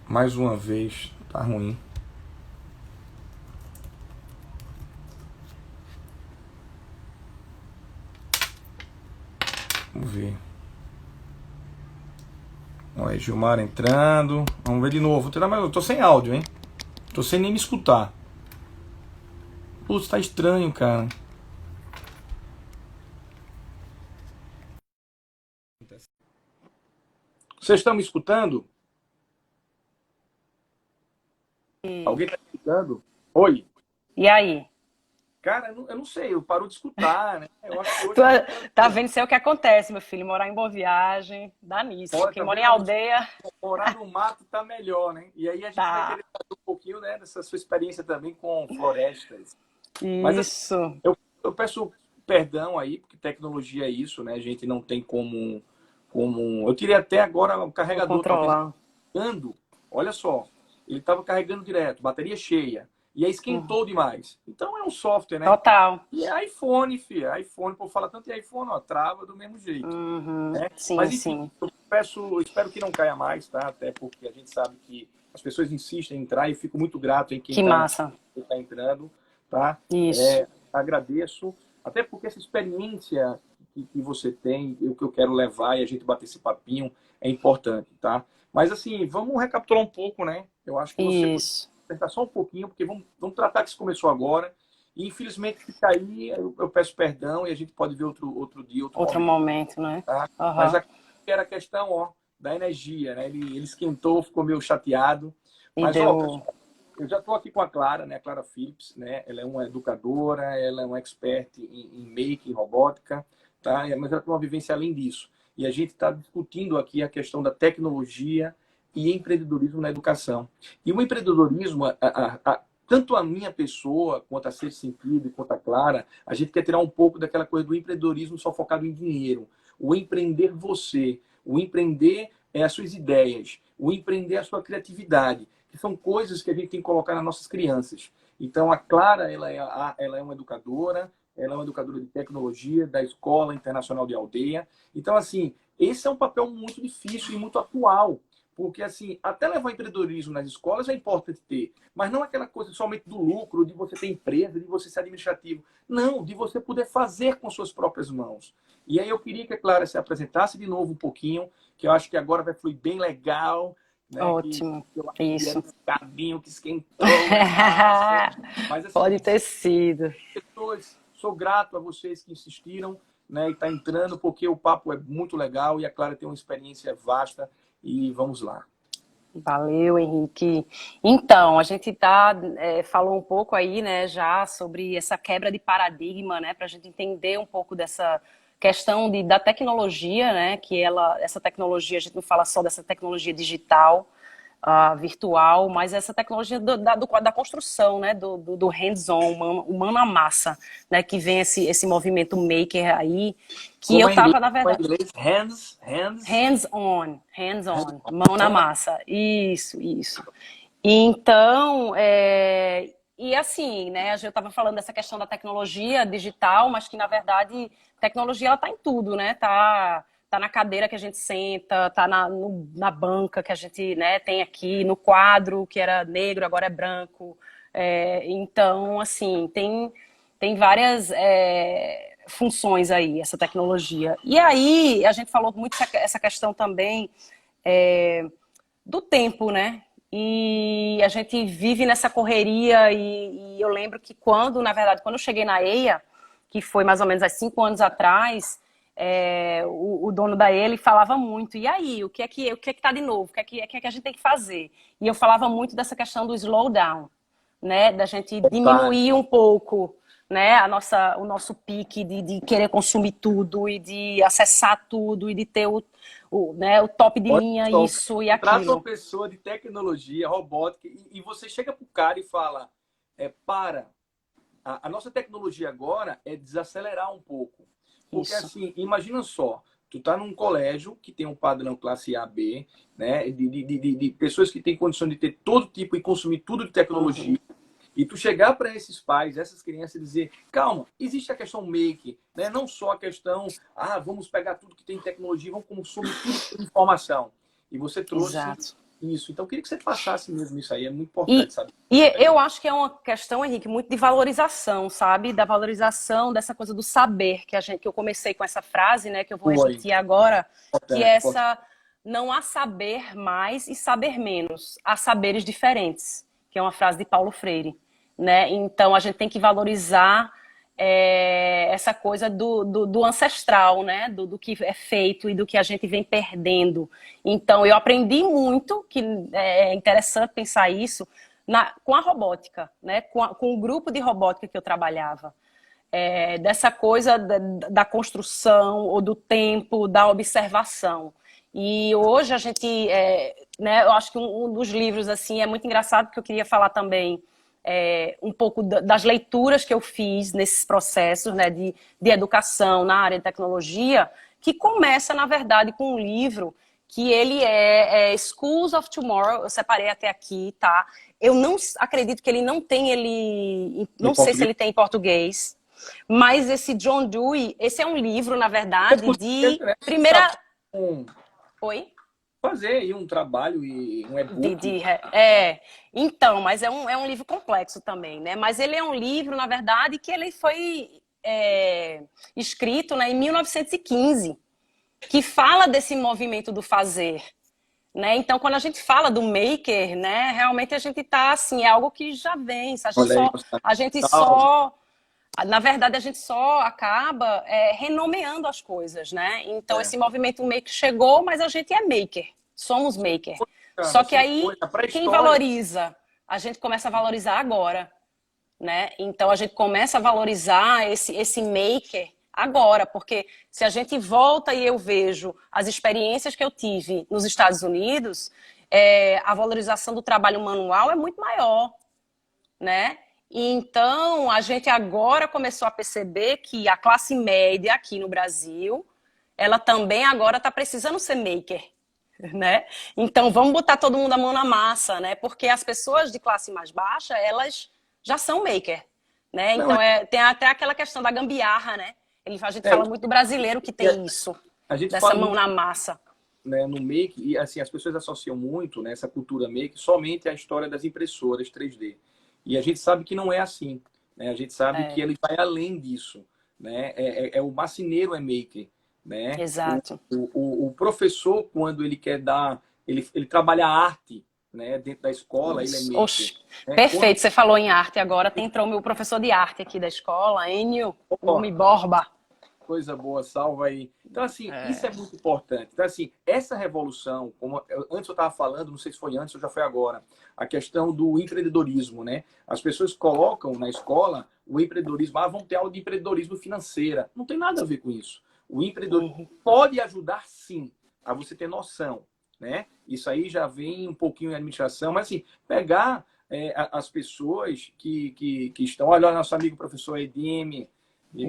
Mais uma vez, tá ruim. Vamos ver. Olha, Gilmar entrando. Vamos ver de novo. Vou tentar, mas eu tô sem áudio, hein? Tô sem nem me escutar. Putz, tá estranho, cara. Vocês estão me escutando? Alguém tá me escutando? Oi? E aí? Cara, eu não sei, eu paro de escutar, né? Eu acho que Tu, hoje tá dando tá bom. vendo isso é o que acontece, meu filho? Morar em Boa Viagem, dá nisso. Olha, Quem tá mora em vendo aí? aldeia, Morar no mato tá melhor, né? E aí a gente vai tá. querer saber um pouquinho, né, dessa sua experiência também com florestas. Mas assim, Isso. eu peço perdão aí, porque tecnologia é isso, né? A gente não tem como. Eu tirei até agora o Vou carregador, talvez controlar. carregando. Olha só, ele estava carregando direto, bateria cheia. E aí Uhum. esquentou demais. Então é um software, né? Total. E é iPhone, filho. iPhone, por falar tanto em iPhone, ó, trava do mesmo jeito. Uhum. Né? Sim, Mas enfim, sim. eu espero que não caia mais, tá? Até porque a gente sabe que as pessoas insistem em entrar e fico muito grato em quem Que está massa. entrando, tá? Isso. Agradeço, até porque essa experiência que você tem, o que eu quero levar e a gente bater esse papinho é importante, tá? Mas assim, vamos recapitular um pouco, né? Eu acho que você pode Isso. tentar só um pouquinho, porque vamos tratar que isso começou agora. E infelizmente, se cair, eu peço perdão e a gente pode ver outro dia, outro Outro momento. momento, né? Tá? Mas Aham. aqui era a questão, ó, da energia, né? Ele esquentou, ficou meio chateado. E Mas, ó, deu. pessoal, eu já estou aqui com a Clara, né? A Clara Phillips, né? Ela é uma educadora, ela é uma expert em make, em robótica, tá? Mas ela tem uma vivência além disso. E a gente está discutindo aqui a questão da tecnologia e empreendedorismo na educação. E o empreendedorismo, tanto a minha pessoa, quanto a Ser Sentido e quanto a Clara, a gente quer tirar um pouco daquela coisa do empreendedorismo só focado em dinheiro. O empreender você, o empreender é as suas ideias, o empreender é a sua criatividade, que são coisas que a gente tem que colocar nas nossas crianças. Então, a Clara, ela é uma educadora, ela é uma educadora de tecnologia da Escola Internacional de Aldeia. Então, assim, esse é um papel muito difícil e muito atual, porque, assim, até levar empreendedorismo nas escolas é importante ter, mas não aquela coisa somente do lucro, de você ter empresa, de você ser administrativo. Não, de você poder fazer com suas próprias mãos. E aí eu queria que a Clara se apresentasse de novo um pouquinho, que eu acho que agora vai fluir bem legal, né? Que Ótimo. eu acho que era Isso. esse cabinho que esquentou mais fácil. Mas assim, Pode ter sido. pessoas, sou grato a vocês que insistiram, né? E está entrando, porque o papo é muito legal e a Clara tem uma experiência vasta. E vamos lá. Valeu, Henrique. Então, a gente falou um pouco aí, né, já sobre essa quebra de paradigma, né, para a gente entender um pouco dessa questão da tecnologia, né, essa tecnologia, a gente não fala só dessa tecnologia digital, virtual, mas essa tecnologia da construção, né, do hands-on, humano à massa, né, que vem esse movimento maker aí, que eu tava, na Como é em verdade, inglês? hands-on, On. mão na Mão na massa. Isso. Então, e assim, né, eu estava falando dessa questão da tecnologia digital, mas que, na verdade, tecnologia ela está em tudo, né? Tá na cadeira que a gente senta, tá na banca que a gente, né, tem aqui, no quadro que era negro, agora é branco. Então, assim, tem várias funções aí, essa tecnologia. E aí, a gente falou muito essa questão também do tempo, né? E a gente vive nessa correria e eu lembro que na verdade, quando eu cheguei na EIA, que foi mais ou menos há 5 anos atrás, o dono da EIA, ele falava muito, e aí, o que é que tá de novo? O que é que a gente tem que fazer? E eu falava muito dessa questão do slowdown, né? Da gente vontade. diminuir um pouco, né? O nosso pique de querer consumir tudo e de acessar tudo e de ter né, o top de Olha linha, só, isso e contrata uma aquilo. pessoa de tecnologia, robótica, e você chega pro cara e fala, para, a nossa tecnologia agora é desacelerar um pouco. Porque Isso. assim, imagina só, tu tá num colégio que tem um padrão classe A, B, né, de pessoas que têm condição de ter todo tipo e consumir tudo de Uhum. tecnologia, e tu chegar para esses pais, essas crianças e dizer, calma, existe a questão make, né? Não só a questão, vamos pegar tudo que tem tecnologia, vamos consumir tudo que tem informação. E você trouxe Exato. Isso. Então, eu queria que você passasse mesmo isso aí. É muito importante, sabe? E eu acho que é uma questão, Henrique, muito de valorização, sabe? Da valorização dessa coisa do saber, que eu comecei com essa frase, né? Que eu vou repetir agora, que é essa... Não há saber mais e saber menos. Há saberes diferentes, que é uma frase de Paulo Freire, né? Então, a gente tem que valorizar essa coisa do ancestral, né? Do que é feito e do que a gente vem perdendo. Então, eu aprendi muito, que é interessante pensar isso, com a robótica, né? Com o grupo de robótica que eu trabalhava. Dessa coisa da construção, ou do tempo, da observação. E hoje a gente, né, eu acho que um dos livros assim é muito engraçado, porque eu queria falar também um pouco das leituras que eu fiz nesses processos, né, de educação na área de tecnologia, que começa, na verdade, com um livro que ele é Schools of Tomorrow. Eu separei até aqui, tá? Eu não acredito que ele não tem, não sei se ele tem em português, mas esse John Dewey, esse é um livro, na verdade, de primeira... Oi? Fazer aí um trabalho e um e-book. Então, mas é um livro complexo também, né? Mas ele é um livro, na verdade, que ele foi escrito, né, em 1915, que fala desse movimento do fazer, né? Então, quando a gente fala do maker, né, realmente a gente tá assim, é algo que já vem, na verdade, a gente só acaba renomeando as coisas, né? Então, esse movimento maker chegou, mas a gente é maker. Somos maker. Só que aí, quem valoriza? A gente começa a valorizar agora, né? Então, a gente começa a valorizar esse maker agora, porque se a gente volta e eu vejo as experiências que eu tive nos Estados Unidos, a valorização do trabalho manual é muito maior, né? Então, a gente agora começou a perceber que a classe média aqui no Brasil, ela também agora está precisando ser maker, né? Então, vamos botar todo mundo a mão na massa, né? Porque as pessoas de classe mais baixa, elas já são maker, né? Então, tem até aquela questão da gambiarra, né? A gente fala muito do brasileiro que tem isso, dessa mão na massa. Né, no make, e assim, as pessoas associam muito, né, essa cultura make somente à história das impressoras 3D. E a gente sabe que não é assim, né? A gente sabe que ele vai além disso, né? O marceneiro é maker, né? Exato. O professor, quando ele quer dar... Ele trabalha arte, né? Dentro da escola, ele é maker. Oxe, né? Perfeito, você falou em arte agora. Entrou meu professor de arte aqui da escola, Enio Gumi Borba. Coisa boa, salva aí. Então, assim, isso é muito importante. Então, assim, essa revolução, antes eu estava falando, não sei se foi antes ou já foi agora, a questão do empreendedorismo, né? As pessoas colocam na escola o empreendedorismo, vão ter aula de empreendedorismo financeira. Não tem nada a ver com isso. O empreendedorismo pode ajudar, sim, a você ter noção, né? Isso aí já vem um pouquinho em administração, mas, assim, pegar as pessoas que estão... Olha, nosso amigo professor Edime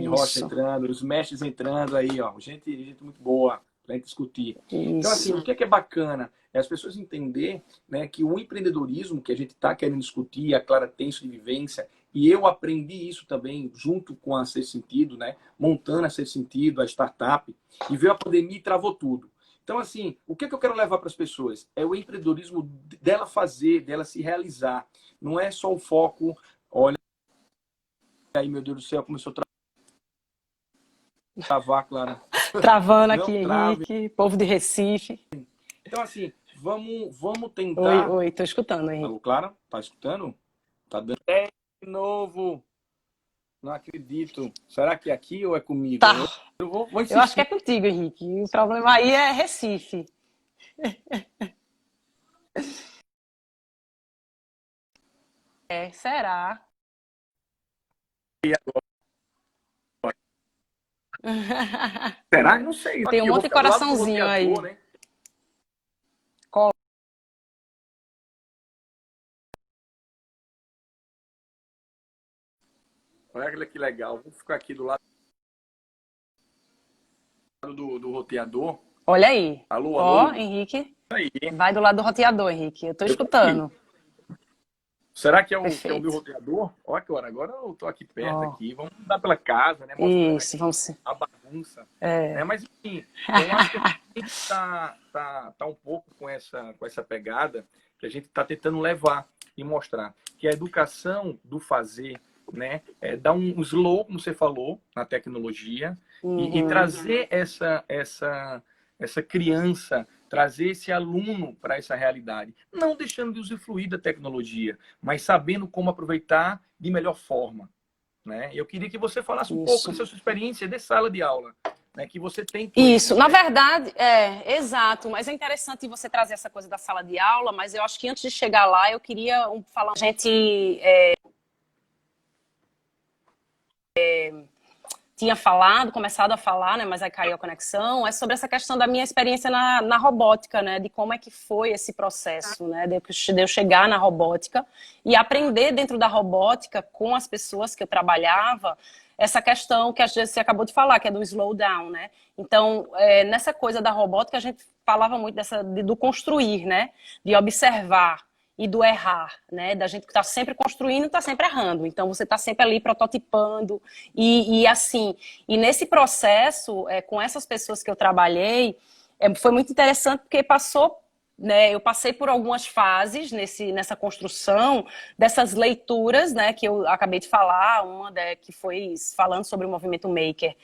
Rocha entrando, os mestres entrando aí, ó, gente muito boa para gente discutir. Isso. Então, assim, o que é bacana é as pessoas entender, né, que o empreendedorismo que a gente está querendo discutir, a Clara tem isso de vivência, e eu aprendi isso também junto com a Ser Sentido, né, montando a Ser Sentido, a startup, e veio a pandemia e travou tudo. Então, assim, o que eu quero levar para as pessoas? É o empreendedorismo dela fazer, dela se realizar. Não é só o foco, olha aí, meu Deus do céu, começou a travar, Clara. Travando aqui, Henrique, povo de Recife. Então, assim, vamos tentar... Oi, tô escutando, Henrique. Alô, Clara? Tá escutando? Tá dando de novo. Não acredito. Será que é aqui ou é comigo? Tá. Eu vou insistir. Eu acho que é contigo, Henrique. O problema aí é Recife. Será? E agora? Será? Não sei. Tem um monte de coraçãozinho aí. Né? Olha que legal. Vou ficar aqui do lado do roteador. Olha aí. Alô, alô. Henrique. Aí. Vai do lado do roteador, Henrique. Eu tô escutando. Será que é o meu Perfeito. roteador? Olha que hora, agora eu tô aqui perto, Ó, aqui. Vamos andar pela casa, né? Mostrando isso, aqui vamos ser. a bagunça. É. Né? Mas, enfim, eu acho que a gente tá um pouco com essa pegada que a gente está tentando levar e mostrar que a educação do fazer, né, dá um slow, como você falou, na tecnologia e Uhum. trazer essa criança, trazer esse aluno para essa realidade, não deixando de usufruir da tecnologia, mas sabendo como aproveitar de melhor forma, né? Eu queria que você falasse um pouco Isso. dessa sua experiência de sala de aula, né, que você tem com Isso, eles, na né? verdade, exato, mas é interessante você trazer essa coisa da sala de aula, mas eu acho que antes de chegar lá, eu queria falar, a gente tinha falado, começado a falar, né, mas aí caiu a conexão, é sobre essa questão da minha experiência na robótica, né, de como é que foi esse processo, né, de eu chegar na robótica e aprender dentro da robótica com as pessoas que eu trabalhava, essa questão que a gente você acabou de falar, que é do slowdown, né? Então, nessa coisa da robótica, a gente falava muito do construir, né? De observar e do errar, né? Da gente que está sempre construindo e está sempre errando. Então, você está sempre ali prototipando e assim. E nesse processo, com essas pessoas que eu trabalhei, foi muito interessante porque passou, né, eu passei por algumas fases nessa construção dessas leituras, né, que eu acabei de falar, uma que foi falando sobre o movimento maker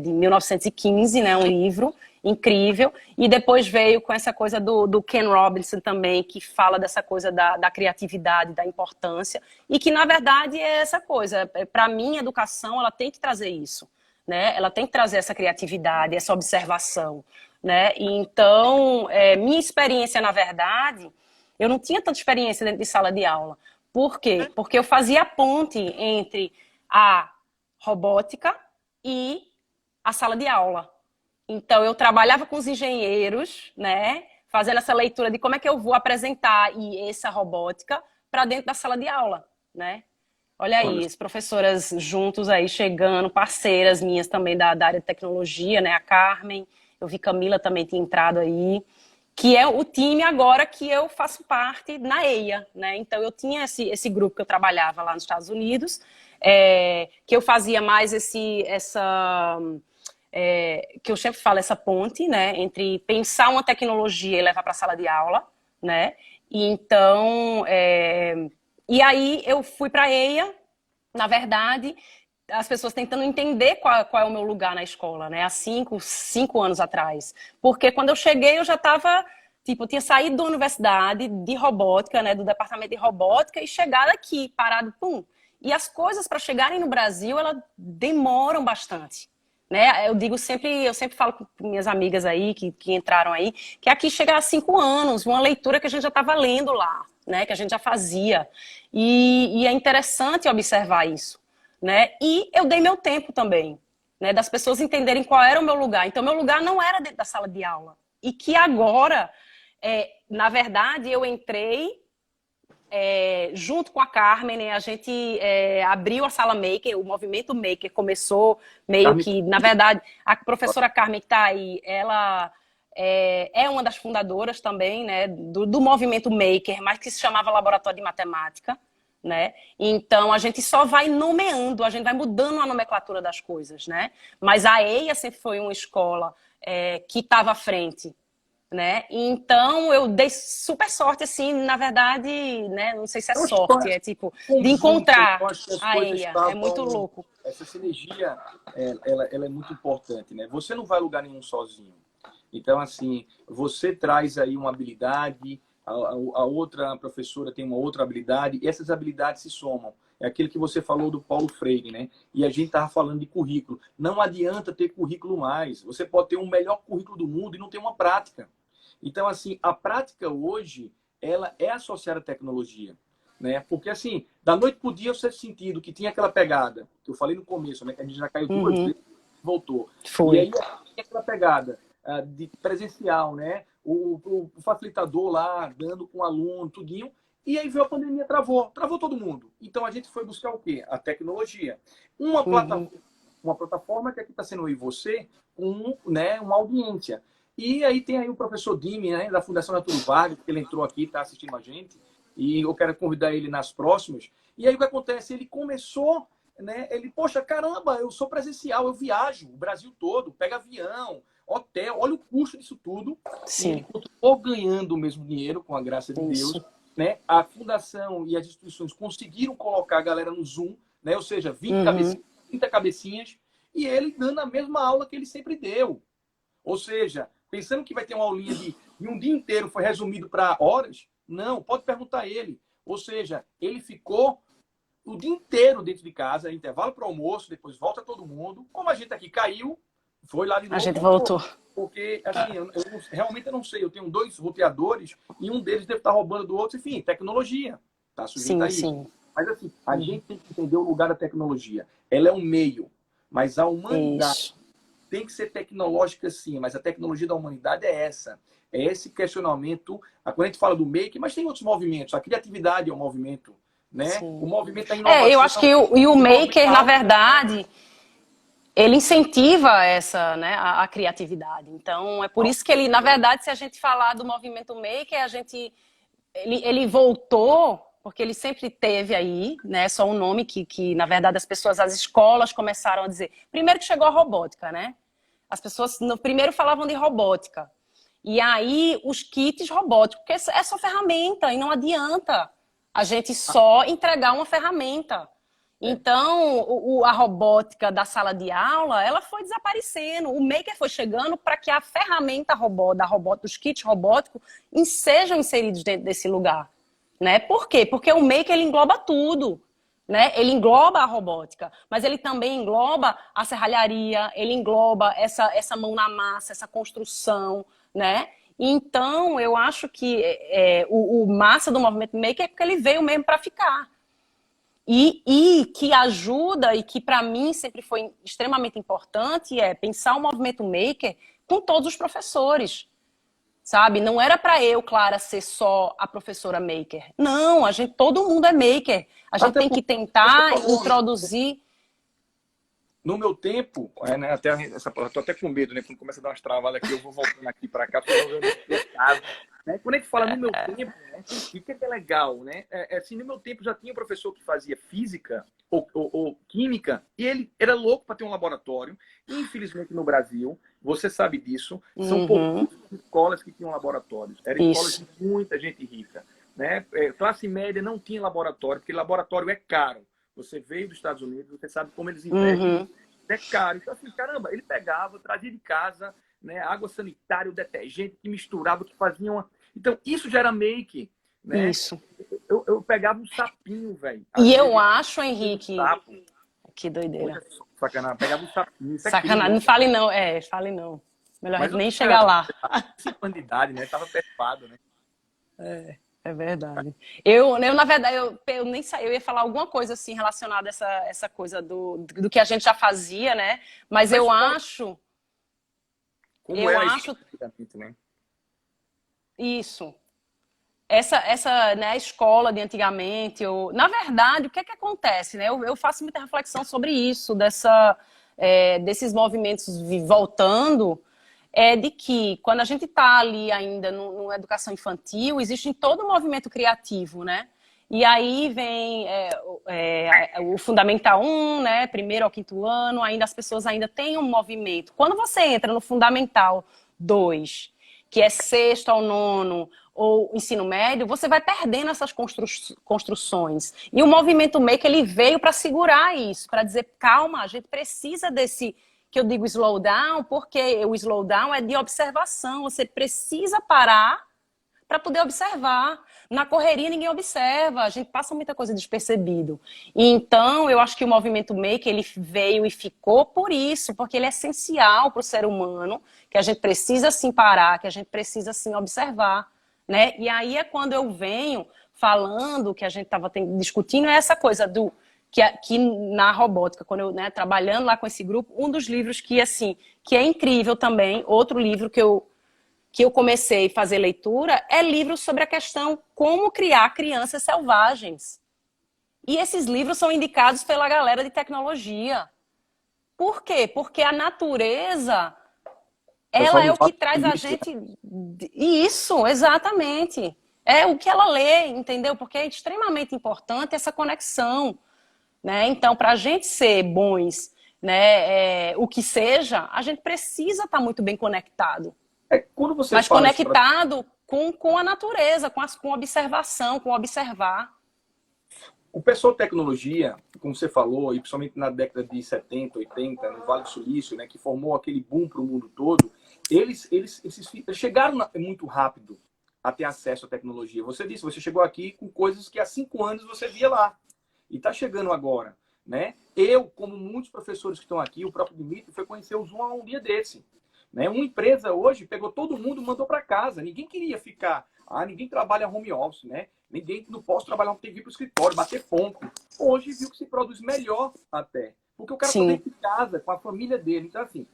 de 1915, né, um livro incrível, e depois veio com essa coisa do Ken Robinson também, que fala dessa coisa da criatividade, da importância, e que na verdade é essa coisa, para mim a educação ela tem que trazer isso, né, ela tem que trazer essa criatividade, essa observação, né? E então, minha experiência, na verdade, eu não tinha tanta experiência dentro de sala de aula. Por quê? Porque eu fazia a ponte entre a robótica e a sala de aula. Então, eu trabalhava com os engenheiros, né? Fazendo essa leitura de como é que eu vou apresentar essa robótica para dentro da sala de aula, né? Olha Olha, aí, as professoras juntos aí chegando, parceiras minhas também da área de tecnologia, né? A Carmen, eu vi Camila também tinha entrado aí, que é o time agora que eu faço parte na EIA, né? Então eu tinha esse grupo que eu trabalhava lá nos Estados Unidos, que eu fazia mais que eu sempre falo, essa ponte, né? Entre pensar uma tecnologia e levar para a sala de aula, né? E então, e aí eu fui para a EIA, na verdade, as pessoas tentando entender qual é o meu lugar na escola, né? Há cinco anos atrás. Porque quando eu cheguei, eu já estava, tipo, eu tinha saído da universidade de robótica, né? Do departamento de robótica e chegado aqui, parado, pum. E as coisas para chegarem no Brasil, elas demoram bastante. Né? Eu sempre falo com minhas amigas aí, que entraram aí, que aqui chega a 5 anos, uma leitura que a gente já estava lendo lá, né? Que a gente já fazia. E é interessante observar isso, né? E eu dei meu tempo também, né? Das pessoas entenderem qual era o meu lugar. Então, meu lugar não era dentro da sala de aula. E que agora, na verdade, eu entrei junto com a Carmen, né, a gente abriu a sala Maker, o movimento Maker começou meio Carmen, que, na verdade, a professora Carmen que está aí, ela é uma das fundadoras também, né, do movimento Maker, mas que se chamava Laboratório de Matemática, né? Então a gente só vai nomeando, a gente vai mudando a nomenclatura das coisas, né? Mas a EIA sempre foi uma escola que estava à frente, né? Então eu dei super sorte, assim, na verdade, né? Não sei se é eu acho que sorte, é tipo de conjunto, eu encontrar acho que as a coisas EIA, é muito estavam. louco. Essa sinergia, ela é muito importante, né? Você não vai a lugar nenhum sozinho. Então, assim, você traz aí uma habilidade, a outra professora tem uma outra habilidade, e essas habilidades se somam. É aquilo que você falou do Paulo Freire, né? E a gente estava falando de currículo. Não adianta ter currículo mais. Você pode ter o melhor currículo do mundo e não ter uma prática. Então, assim, a prática hoje, ela é associada à tecnologia, né? Porque, assim, da noite para o dia eu ser sentido que tinha aquela pegada, que eu falei no começo, né? Que a gente já caiu 2 vezes e voltou. E Foi. aí, tinha aquela pegada de presencial, né? O facilitador lá, dando com o aluno, tudinho. E aí veio a pandemia, travou todo mundo. Então, a gente foi buscar o quê? A tecnologia. Uhum. Uma plataforma que aqui está sendo eu e você, com, né, uma audiência. E aí tem aí o professor Dimi, né, da Fundação Getúlio Vargas, que ele entrou aqui, está assistindo a gente. e eu quero convidar ele nas próximas. E aí o que acontece? Ele começou, né? Ele, poxa, caramba, eu sou presencial, eu viajo o Brasil todo, pego avião, hotel, olha o custo disso tudo. Sim. E ele continuou ganhando o mesmo dinheiro, com a graça de Deus. Né? A fundação e as instituições conseguiram colocar a galera no Zoom, né? Ou seja, 20 cabecinhas, 30 cabecinhas, e ele dando a mesma aula que ele sempre deu. Ou seja, pensando que vai ter uma aulinha de um dia inteiro, foi resumido para horas, não, pode perguntar a ele. Ou seja, ele ficou o dia inteiro dentro de casa, intervalo para o almoço, depois volta todo mundo. Como a gente aqui caiu, foi lá de novo. A gente voltou. Porque, assim, realmente eu não sei. Eu tenho 2 roteadores e um deles deve estar roubando do outro. Enfim, tecnologia. Tá sujeito a isso. Sim. Mas, assim, a gente tem que entender o lugar da tecnologia. Ela é um meio, mas a humanidade tem que ser tecnológica, sim. Mas a tecnologia da humanidade é essa. É esse questionamento. Quando a gente fala do make, mas tem outros movimentos. A criatividade é um movimento. Né? O movimento da inovação. Eu acho que o maker, na verdade, ele incentiva essa, né, a criatividade. Então, é por isso que ele, na verdade, se a gente falar do movimento maker, ele voltou, porque ele sempre teve aí, né, só um nome que, na verdade, as escolas começaram a dizer. Primeiro que chegou a robótica, né? As pessoas primeiro falavam de robótica. E aí, os kits robóticos, porque é só ferramenta e não adianta a gente só entregar uma ferramenta. Então, a robótica da sala de aula, ela foi desaparecendo. O maker foi chegando para que a ferramenta dos kits robóticos sejam inseridos dentro desse lugar. Né? Por quê? Porque o maker ele engloba tudo. Né? Ele engloba a robótica, mas ele também engloba a serralharia, ele engloba essa mão na massa, essa construção, né? Então, eu acho que o massa do movimento maker é porque ele veio mesmo para ficar. E que ajuda, e que para mim sempre foi extremamente importante, é pensar o movimento maker com todos os professores. Sabe? Não era para eu, Clara, ser só a professora maker. Não, todo mundo é maker. A gente tem que tentar introduzir. No meu tempo, né, tô até com medo, né? Quando começa a dar umas travadas aqui, eu vou voltando aqui para cá, né? Quando a gente fala no meu tempo, né, o que é legal, né? Assim, no meu tempo já tinha um professor que fazia física ou química, e ele era louco para ter um laboratório. Infelizmente, no Brasil, você sabe disso, são poucas escolas que tinham laboratórios. Eram escolas de muita gente rica. Né? Classe média não tinha laboratório, porque laboratório é caro. Você veio dos Estados Unidos, você sabe como eles investem. É caro. Então, assim, caramba, ele pegava, trazia de casa, né, água sanitária, o detergente, que misturava, que fazia uma... Então, isso já era make. Né? Isso. Eu pegava um sapinho, velho. E eu acho, Henrique... Que doideira. Sacanagem, pegava um sapinho. Sacanagem, não fale não. Fale não. Melhor nem chegar lá. 5 anos de idade, né? Tava perfado, né? É verdade. Na verdade, eu nem eu ia falar alguma coisa assim relacionada a essa coisa do que a gente já fazia, né? Mas eu acho... Como era isso, né? Isso. Essa né, escola de antigamente, na verdade, o que é que acontece? Né? Eu faço muita reflexão sobre isso, desses movimentos voltando, de que quando a gente está ali ainda numa educação infantil, existe todo um movimento criativo, né? E aí vem o Fundamental 1, né? Primeiro ao 5º ano, ainda as pessoas ainda têm um movimento. Quando você entra no Fundamental 2, que é 6º ao 9º, ou ensino médio, você vai perdendo essas construções. E o movimento maker, ele veio para segurar isso, para dizer, calma, a gente precisa desse, que eu digo slowdown, porque o slowdown é de observação, você precisa parar para poder observar. Na correria ninguém observa, a gente passa muita coisa despercebido. Então, eu acho que o movimento maker, ele veio e ficou por isso, porque ele é essencial para o ser humano, que a gente precisa sim parar, que a gente precisa sim observar. Né? E aí é quando eu venho falando, que a gente estava discutindo, é essa coisa que na robótica, quando eu, né, trabalhando lá com esse grupo, um dos livros que é incrível também, outro livro que eu comecei a fazer leitura, é livro sobre a questão como criar crianças selvagens. E esses livros são indicados pela galera de tecnologia. Por quê? Porque a natureza... ela é o que traz a gente... Isso, exatamente. É o que ela lê, entendeu? Porque é extremamente importante essa conexão, né? Então, para a gente ser bons, né, o que seja, a gente precisa estar muito bem conectado. Quando você Mas fala isso para conectado com a natureza, com observação, com observar. o pessoal de tecnologia, como você falou, e principalmente na década de 70, 80, no Vale do Silício, né, que formou aquele boom para o mundo todo, eles chegaram muito rápido a ter acesso à tecnologia. Você disse, você chegou aqui com coisas que há 5 anos você via lá. E está chegando agora. Né? Eu, como muitos professores que estão aqui, o próprio Dimitri foi conhecer o Zoom há um dia desse. Né? Uma empresa hoje pegou todo mundo e mandou para casa. Ninguém queria ficar. Ninguém trabalha home office, né? Ninguém não pode trabalhar, tem que ir para o escritório, bater ponto. Hoje viu que se produz melhor até. Porque o cara está Sim. dentro de casa, com a família dele. Então, assim,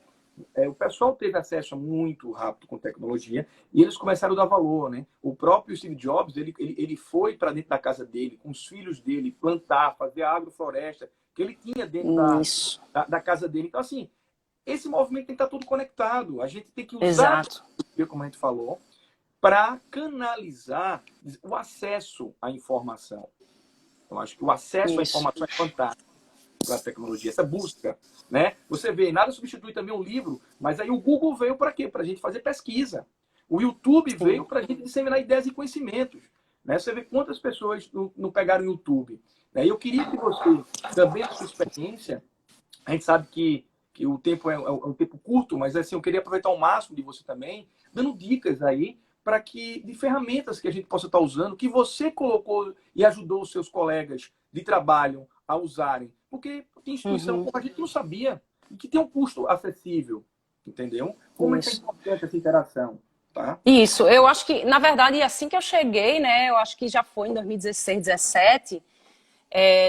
o pessoal teve acesso muito rápido com tecnologia e eles começaram a dar valor, né? O próprio Steve Jobs, ele foi para dentro da casa dele, com os filhos dele, plantar, fazer a agrofloresta que ele tinha dentro da casa dele. Então, assim, esse movimento tem que estar tudo conectado. A gente tem que usar, Exato. como a gente falou, para canalizar o acesso à informação. Eu acho que o acesso à informação é fantástico para a tecnologia, essa busca, né? Você vê, nada substitui também um livro, mas aí o Google veio para quê? Para a gente fazer pesquisa. O YouTube veio para a gente disseminar ideias e conhecimentos. Né? Você vê quantas pessoas não pegaram o YouTube. Né? E eu queria que você, também a sua experiência, a gente sabe que o tempo é um tempo curto, mas assim, eu queria aproveitar o máximo de você também, dando dicas aí para que de ferramentas que a gente possa estar usando, que você colocou e ajudou os seus colegas de trabalho a usarem. Porque tem instituição como a gente não sabia e que tem um custo acessível, entendeu? Como é que é importante essa interação, tá? Isso, eu acho que, na verdade, assim que eu cheguei, né, eu acho que já foi em 2016, 2017,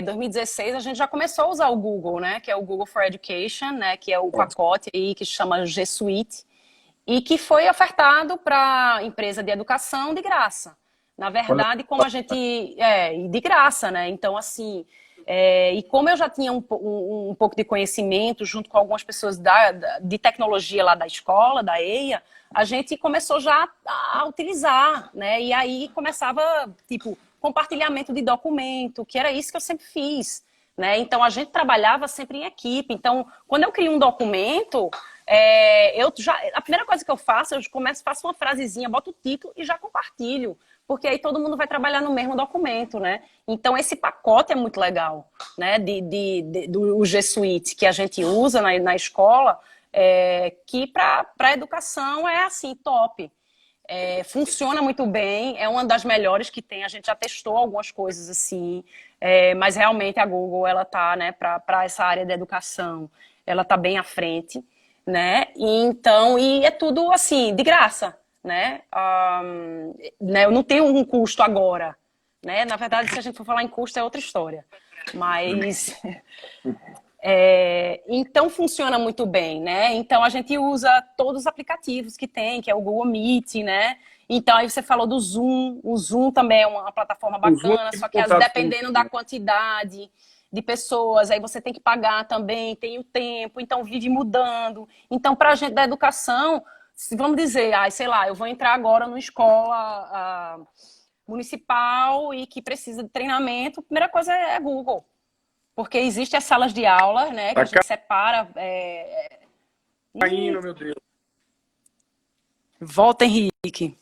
2016 a gente já começou a usar o Google, né, que é o Google for Education, né, que é o pacote aí que se chama G Suite, e que foi ofertado para empresa de educação de graça. Na verdade, como a gente... de graça, né? Então, assim... e como eu já tinha um pouco de conhecimento junto com algumas pessoas de tecnologia lá da escola, da EIA, a gente começou já a utilizar, né? E aí começava, tipo, compartilhamento de documento, que era isso que eu sempre fiz. Né? Então, a gente trabalhava sempre em equipe. Então, quando eu crio um documento, a primeira coisa que eu faço, faço uma frasezinha, boto o título e já compartilho. Porque aí todo mundo vai trabalhar no mesmo documento, né? Então, esse pacote é muito legal, né? Do G Suite que a gente usa na escola, que para a educação é assim, top. Funciona muito bem, é uma das melhores que tem, a gente já testou algumas coisas assim, mas realmente a Google, ela tá, né, para essa área da educação, ela tá bem à frente, né, e é tudo assim, de graça, né, eu não tenho um custo agora, né, na verdade, se a gente for falar em custo é outra história, mas... então funciona muito bem, né? Então a gente usa todos os aplicativos que tem, que é o Google Meet, né? Então aí você falou do Zoom, o Zoom também é uma plataforma bacana, só que dependendo da quantidade de pessoas, aí você tem que pagar também, tem o tempo, então vive mudando. Então para a gente da educação, vamos dizer, sei lá, eu vou entrar agora numa escola municipal e que precisa de treinamento, a primeira coisa é Google. Porque existem as salas de aula, né? Que a gente separa. Caindo, meu Deus. Volta, Henrique.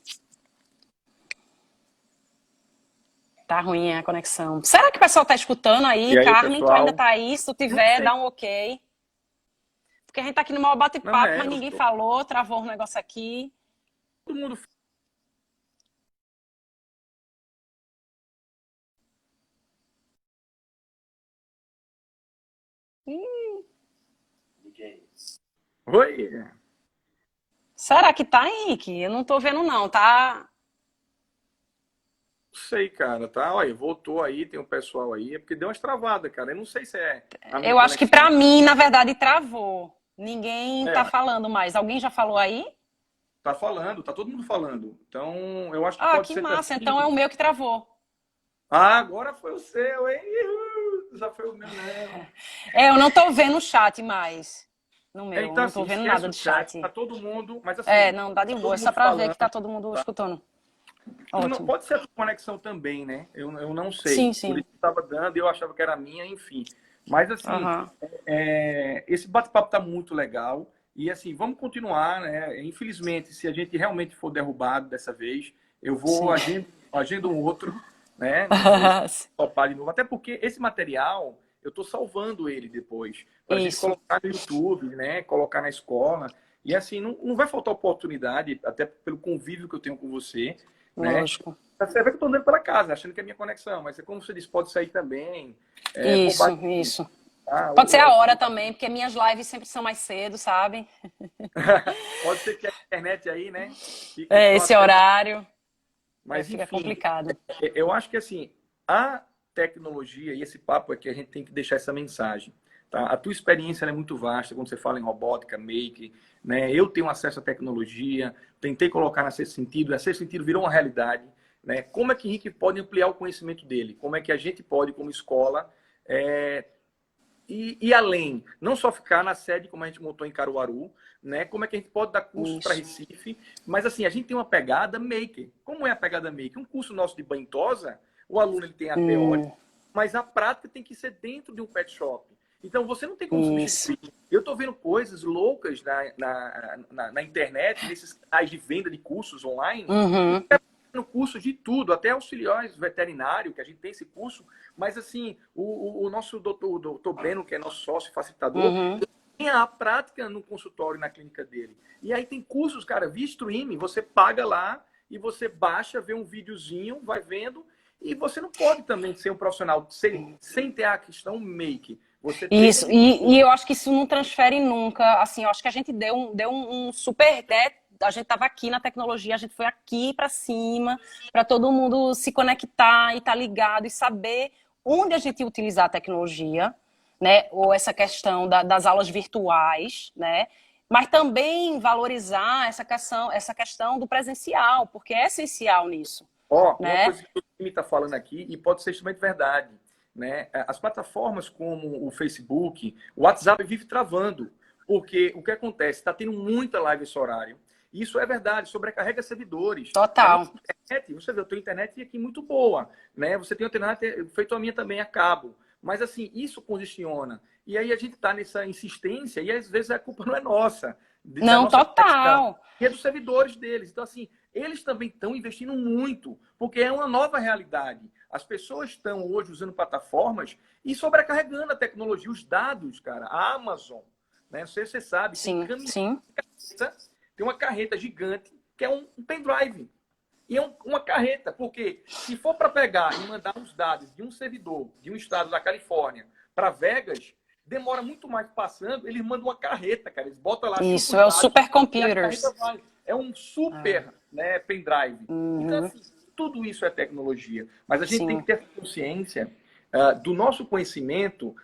Tá ruim a conexão. Será que o pessoal tá escutando aí? Carmen, tu ainda tá aí? Se tu tiver, dá um ok. Porque a gente tá aqui no maior bate-papo, mas ninguém falou, travou um negócio aqui. Todo mundo... Oi? Será que tá, Henrique? Eu não tô vendo, não, tá? Não sei, cara, tá? Olha, voltou aí, tem um pessoal aí, é porque deu umas travadas, cara. Eu não sei se é... Eu acho que pra mim, na verdade, travou. Ninguém tá falando mais. Alguém já falou aí? Tá falando, tá todo mundo falando. Então, eu acho que pode ser... Ah, que massa. Então é o meu que travou. Agora foi o seu, hein? Já foi o meu, né? Eu não tô vendo o chat mais. No meu, então, não tô vendo nada do chat. Tá todo mundo, mas assim... Não, dá de boa. É só pra ver que tá todo mundo escutando. Não, Ótimo. pode ser a tua conexão também, né? Eu não sei. Sim, Por sim. isso que estava dando, eu achava que era minha, enfim. Mas, assim, Aham. esse bate-papo está muito legal. E, assim, vamos continuar, né? Infelizmente, se a gente realmente for derrubado dessa vez, eu vou Sim. agendo um outro, né? Não sei se topar de novo. Até porque esse material, eu estou salvando ele depois, para a gente Isso, colocar no YouTube, né? Colocar na escola. E, assim, não vai faltar oportunidade, até pelo convívio que eu tenho com você, né? lógico. Você vê que eu estou andando pela casa, achando que é minha conexão, mas é como você disse, pode sair também. É Isso, bobagem. isso. Tá? Pode ser a hora também, porque minhas lives sempre são mais cedo, sabe? Pode ser que a internet aí, né, fique É, só esse até. horário Mas, fica enfim, complicado. eu acho que assim, a tecnologia e esse papo aqui, a gente tem que deixar essa mensagem. Tá? A tua experiência é muito vasta quando você fala em robótica, make, né? Eu tenho acesso à tecnologia, tentei colocar na Sexto Sentido, a Sexto Sentido virou uma realidade. Né? Como é que o Henrique pode ampliar o conhecimento dele? Como é que a gente pode, como escola, é, e além, não só ficar na sede como a gente montou em Caruaru, né? Como é que a gente pode dar cursos para Isso. Recife? Mas assim, a gente tem uma pegada maker. Como é a pegada maker? Um curso nosso de banho tosa, o aluno ele tem a teórica, mas a prática tem que ser dentro de um pet shop. Então você não tem como Isso. substituir. Eu estou vendo coisas loucas na internet, nesses canais de venda de cursos online, Uhum, no curso de tudo, até auxiliares veterinário, que a gente tem esse curso, mas assim, o nosso doutor Breno, que é nosso sócio facilitador, uhum. tem a prática no consultório, na clínica dele. E aí tem cursos, cara, via streaming, você paga lá e você baixa, vê um videozinho, vai vendo, e você não pode também ser um profissional sem ter a questão make. Você tem Isso, que... e eu acho que isso não transfere nunca, assim, eu acho que a gente deu um super, né, a gente estava aqui na tecnologia, a gente foi aqui para cima, para todo mundo se conectar e estar ligado e saber onde a gente ia utilizar a tecnologia, né, ou essa questão das aulas virtuais, né, mas também valorizar essa questão do presencial, porque é essencial nisso, Ó, uma né? coisa que o time está falando aqui, e pode ser extremamente verdade, né? As plataformas como o Facebook, o WhatsApp vive travando, porque o que acontece? Está tendo muita live esse horário. E isso é verdade, sobrecarrega servidores. A minha Total. internet, você vê, eu tenho internet aqui muito boa, né? Você tem uma internet feito a minha também a cabo. Mas assim, isso congestiona. E aí a gente está nessa insistência, e às vezes a culpa não é nossa, da Não, nossa conexão, total. e é dos servidores deles. Então, assim, eles também estão investindo muito, porque é uma nova realidade. As pessoas estão hoje usando plataformas e sobrecarregando a tecnologia, os dados, cara. A Amazon, né? Não sei se você sabe, tem Sim, sim. tem uma carreta gigante que é um pendrive. E é uma carreta, porque se for para pegar e mandar os dados de um servidor de um estado da Califórnia para Vegas, demora muito mais passando, eles mandam uma carreta, cara. Eles botam lá Isso, 5 é o dados e a carreta supercomputers. vai. É um super, né, pendrive. Então, Uhum, assim, tudo isso é tecnologia. Mas a gente tem que sim, ter consciência do nosso conhecimento,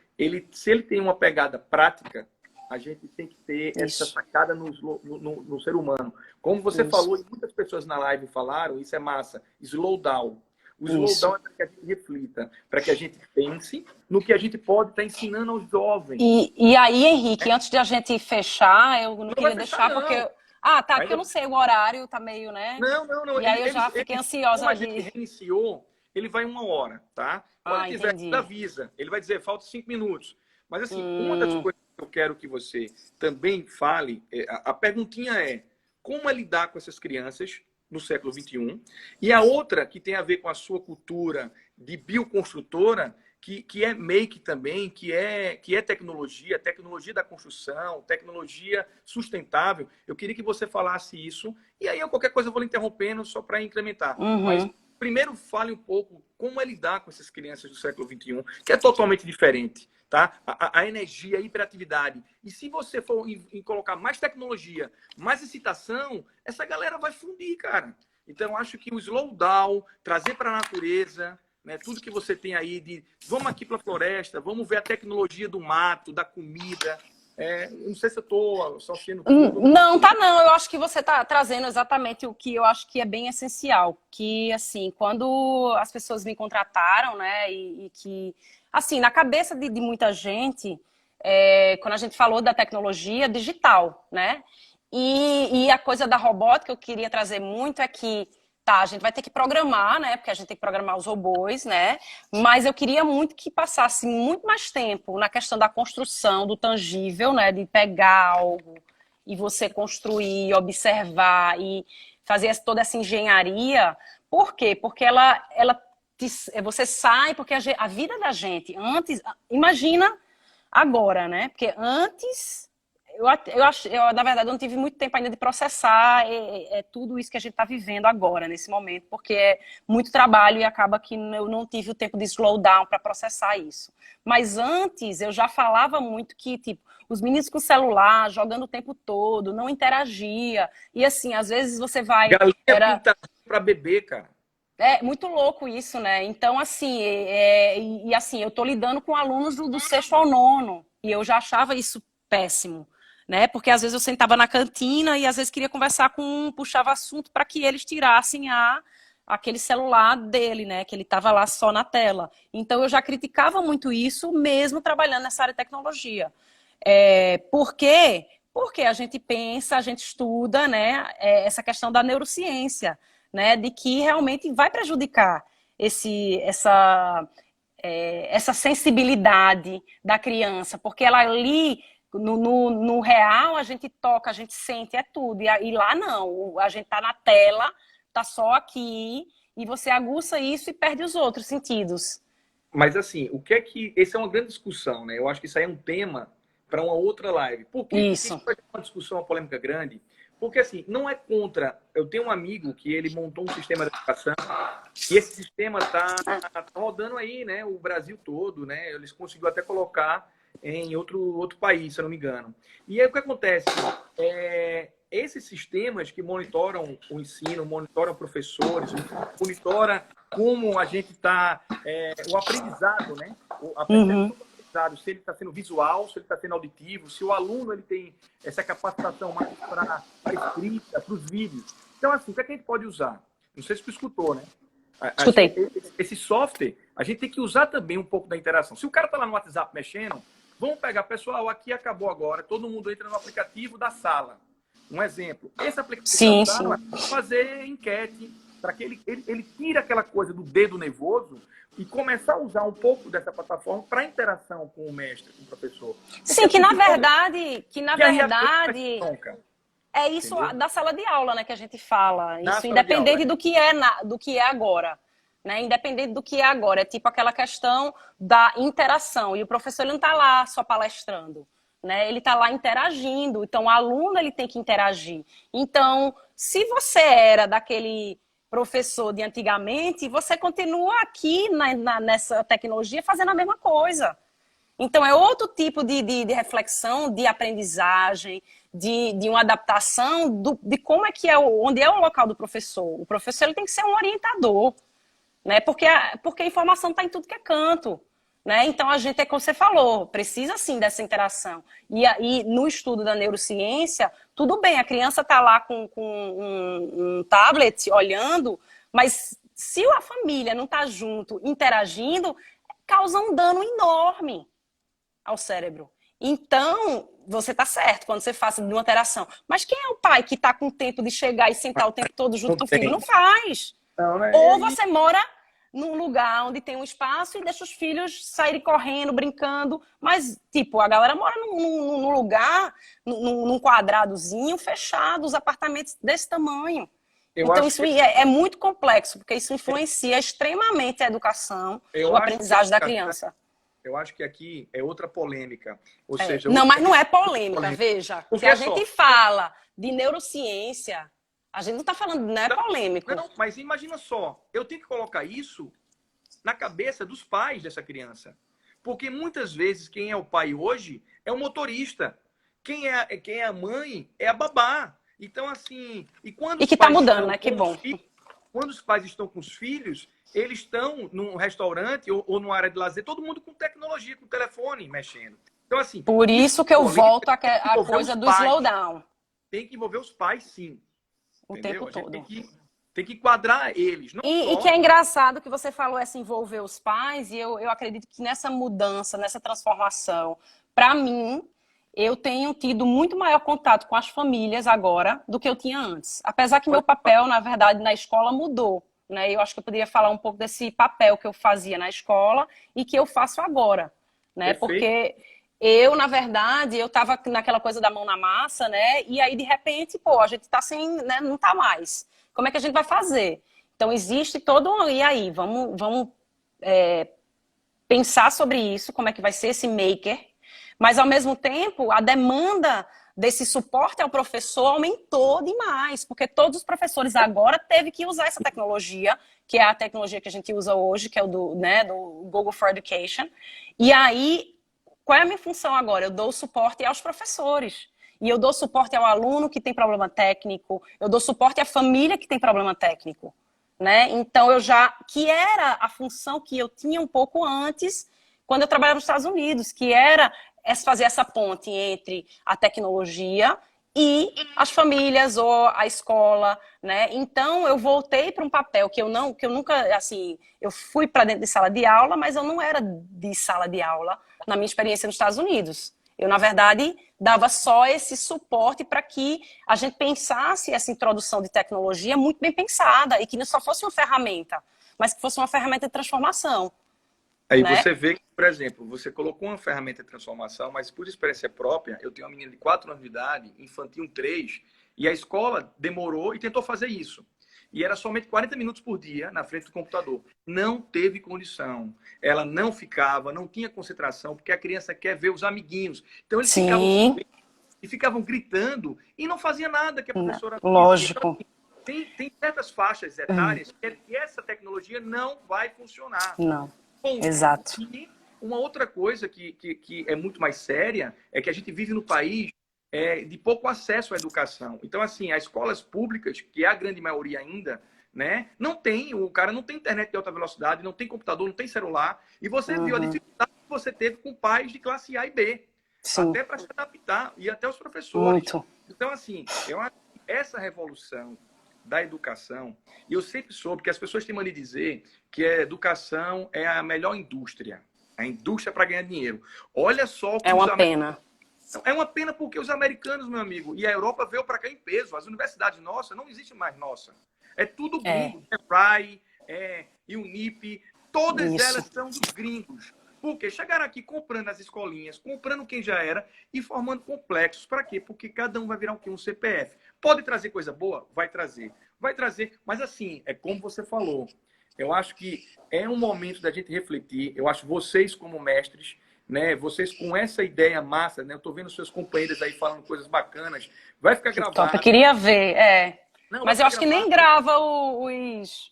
se ele tem uma pegada prática, a gente tem que ter essa isso, sacada no ser humano. Como você isso, falou, e muitas pessoas na live falaram, isso é massa, slow down. O isso. slowdown é para que a gente reflita, para que a gente pense no que a gente pode estar ensinando aos jovens. E aí, Henrique, antes de a gente fechar, eu não Não vai queria fechar, deixar não. porque. Ah, tá, porque eu Ainda... não sei, o horário tá meio, né? Não. E aí eu já fiquei Como ansiosa a gente de. reiniciou, ele vai 1 hora, tá? Quando Ah, tiver, entendi. avisa. Ele vai dizer, falta 5 minutos. Mas, assim, uma das Hum, coisas que eu quero que você também fale, a perguntinha é, como é lidar com essas crianças no século XXI? E a outra, que tem a ver com a sua cultura de bioconstrutora, que é make também, que é tecnologia da construção, tecnologia sustentável. Eu queria que você falasse isso, e aí qualquer coisa eu vou lhe interrompendo só para incrementar. Mas uhum. primeiro fale um pouco como é lidar com essas crianças do século XXI, que é totalmente diferente. Tá? A energia, a hiperatividade. E se você for em colocar mais tecnologia, mais excitação, essa galera vai fundir, cara. Então, eu acho que o slowdown, trazer para a natureza, né, tudo que você tem aí de vamos aqui para a floresta, vamos ver a tecnologia do mato, da comida. Não sei se eu estou associando tudo. Não, tá não. Eu acho que você tá trazendo exatamente o que eu acho que é bem essencial. Que, assim, quando as pessoas me contrataram, né, e que, assim, na cabeça de muita gente, quando a gente falou da tecnologia digital, né, e a coisa da robótica, eu queria trazer muito é que tá, a gente vai ter que programar, né? Porque a gente tem que programar os robôs, né? Mas eu queria muito que passasse muito mais tempo na questão da construção, do tangível, né? De pegar algo e você construir, observar e fazer toda essa engenharia. Por quê? Porque você sai, porque a vida da gente, antes, imagina agora, né? Porque antes, na verdade, eu não tive muito tempo ainda de processar tudo isso que a gente está vivendo agora, nesse momento, porque é muito trabalho e acaba que eu não tive o tempo de slow down para processar isso. Mas antes, eu já falava muito que, tipo, os meninos com celular, jogando o tempo todo, não interagia. E assim, às vezes você vai... Galinha pintada para beber, cara. É muito louco isso, né? Então, assim, assim, eu tô lidando com alunos do sexto ao nono, e eu já achava isso péssimo, né? Porque às vezes eu sentava na cantina e às vezes queria conversar com um, puxava assunto para que eles tirassem aquele celular dele, né? Que ele estava lá só na tela. Então, eu já criticava muito isso, mesmo trabalhando nessa área de tecnologia. Por quê? Porque a gente pensa, a gente estuda, né? Essa questão da neurociência, né, de que realmente vai prejudicar essa sensibilidade da criança, porque ela ali, no real, a gente toca, a gente sente, é tudo, e lá não, a gente tá na tela, tá só aqui, e você aguça isso e perde os outros sentidos. Mas assim, o que é que... Essa é uma grande discussão, né? Eu acho que isso aí é um tema para uma outra live. Por quê? Isso. Porque isso é uma discussão, uma polêmica grande. Porque, assim, não é contra... Eu tenho um amigo que ele montou um sistema de educação e esse sistema tá rodando aí, né? O Brasil todo, né? Eles conseguiram até colocar em outro país, se eu não me engano. E aí o que acontece? Esses sistemas que monitoram o ensino, monitoram professores, monitoram como a gente está... o aprendizado, né? A percepção do aprendizado, se ele está sendo visual, se ele está sendo auditivo, se o aluno ele tem essa capacitação mais para a escrita, para os vídeos. Então, assim, o que é que a gente pode usar? Não sei se tu escutou, né? Escutei. Esse software, a gente tem que usar também um pouco da interação. Se o cara está lá no WhatsApp mexendo, vamos pegar, pessoal, aqui acabou agora, todo mundo entra no aplicativo da sala. Um exemplo. Esse aplicativo da sala vai fazer enquete para que ele tire aquela coisa do dedo nervoso e começar a usar um pouco dessa plataforma para interação com o mestre, com o professor. Sim, que na verdade é isso. Entendeu? Da sala de aula, né, que a gente fala. Na isso sala independente de aula, do que é agora. Né? Independente do que é agora. É tipo aquela questão da interação. E o professor ele não está lá só palestrando. Né? Ele está lá interagindo. Então, o aluno ele tem que interagir. Então, se você era daquele professor de antigamente, você continua aqui nessa tecnologia fazendo a mesma coisa. Então, é outro tipo de reflexão, de aprendizagem, de uma adaptação de como é que onde é o local do professor. O professor ele tem que ser um orientador, né? Porque a informação está em tudo que é canto. Né? Então, a gente, como você falou, precisa sim dessa interação. E aí, no estudo da neurociência, tudo bem, a criança está lá com um tablet olhando, mas se a família não está junto, interagindo, causa um dano enorme ao cérebro. Então, você está certo quando você faz uma interação. Mas quem é o pai que está com tempo de chegar e sentar o tempo todo junto com o filho? Não faz. Não, né? Ou você mora num lugar onde tem um espaço e deixa os filhos saírem correndo, brincando. Mas, tipo, a galera mora num lugar, num quadradozinho fechado, os apartamentos desse tamanho. Então, isso é muito complexo, porque isso influencia extremamente a educação, o aprendizagem da criança. Eu acho que aqui é outra polêmica. Ou seja, não, mas não é polêmica, veja. Se a gente fala de neurociência... A gente não está falando, não é polêmico. Não, mas imagina só, eu tenho que colocar isso na cabeça dos pais dessa criança. Porque muitas vezes quem é o pai hoje é o motorista. Quem é a mãe é a babá. Então, assim... E que está mudando, né? Que bom. Quando os pais estão com os filhos, eles estão num restaurante ou numa área de lazer, todo mundo com tecnologia, com telefone mexendo. Então, assim... Por isso que eu volto à coisa do slowdown. Tem que envolver os pais, sim. O tempo todo. Tem que enquadrar eles. E que é engraçado que você falou essa envolver os pais, e eu acredito que nessa mudança, nessa transformação, para mim, eu tenho tido muito maior contato com as famílias agora do que eu tinha antes. Apesar que meu papel, na verdade, na escola mudou, né? Eu acho que eu poderia falar um pouco desse papel que eu fazia na escola e que eu faço agora, né? Perfeito. Porque eu, na verdade, eu estava naquela coisa da mão na massa, né? E aí, de repente, pô, a gente está sem, né? Não está mais. Como é que a gente vai fazer? Então, existe todo um... E aí, vamos pensar sobre isso, como é que vai ser esse maker, mas, ao mesmo tempo, a demanda desse suporte ao professor aumentou demais, porque todos os professores agora teve que usar essa tecnologia, que é a tecnologia que a gente usa hoje, que é o do Google for Education. E aí, qual é a minha função agora? Eu dou suporte aos professores. E eu dou suporte ao aluno que tem problema técnico, eu dou suporte à família que tem problema técnico, né? Então, que era a função que eu tinha um pouco antes, quando eu trabalhava nos Estados Unidos, que era fazer essa ponte entre a tecnologia e as famílias ou a escola, né? Então, eu voltei para um papel que eu nunca, assim, eu fui para dentro de sala de aula, mas eu não era de sala de aula na minha experiência nos Estados Unidos. Eu, na verdade, dava só esse suporte para que a gente pensasse essa introdução de tecnologia muito bem pensada e que não só fosse uma ferramenta, mas que fosse uma ferramenta de transformação. Aí né? você vê que, por exemplo, você colocou uma ferramenta de transformação, mas por experiência própria, eu tenho uma menina de 4 anos de idade, infantil 3, e a escola demorou e tentou fazer isso. E era somente 40 minutos por dia na frente do computador. Não teve condição. Ela não ficava, não tinha concentração, porque a criança quer ver os amiguinhos. Então eles ficavam gritando e não fazia nada que a professora... Lógico. Então, tem certas faixas etárias que essa tecnologia não vai funcionar. Não. Ponto. Exato. E uma outra coisa que é muito mais séria é que a gente vive no país de pouco acesso à educação. Então, assim, as escolas públicas, que é a grande maioria ainda, né, o cara não tem internet de alta velocidade, não tem computador, não tem celular. E você viu a dificuldade que você teve com pais de classe A e B. Sim. Até para se adaptar, e até os professores. Muito. Então, assim, eu acho que essa revolução da educação, e eu sempre soube que as pessoas têm mania de dizer que a educação é a melhor indústria. A indústria para ganhar dinheiro. Olha só... É uma pena. É uma pena porque os americanos, meu amigo, e a Europa veio para cá em peso. As universidades nossas não existem mais nossa. É tudo gringo. Rai, Unip, todas elas são dos gringos. Porque chegaram aqui comprando as escolinhas, comprando quem já era e formando complexos. Para quê? Porque cada um vai virar um CPF. Pode trazer coisa boa? Vai trazer. Vai trazer. Mas assim, é como você falou. Eu acho que é um momento da gente refletir. Eu acho vocês como mestres, né? Vocês com essa ideia massa, né? Eu tô vendo seus companheiros aí falando coisas bacanas. Vai ficar gravado. Eu queria ver, Não, mas eu acho que nem grava os...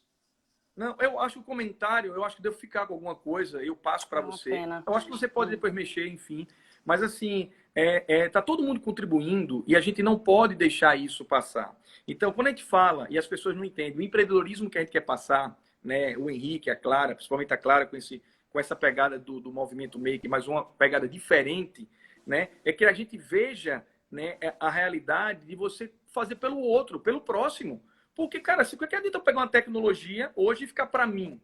Não, eu acho que o comentário, eu acho que devo ficar com alguma coisa, eu passo para você. Pena. Eu acho que você pode depois mexer, enfim. Mas assim, tá todo mundo contribuindo e a gente não pode deixar isso passar. Então, quando a gente fala e as pessoas não entendem o empreendedorismo que a gente quer passar, né? O Henrique, a Clara, principalmente a Clara com essa pegada do movimento Make, mas uma pegada diferente, né? É que a gente veja, né, a realidade de você fazer pelo outro, pelo próximo. Porque, cara, se que adianta eu pegar uma tecnologia hoje e ficar para mim?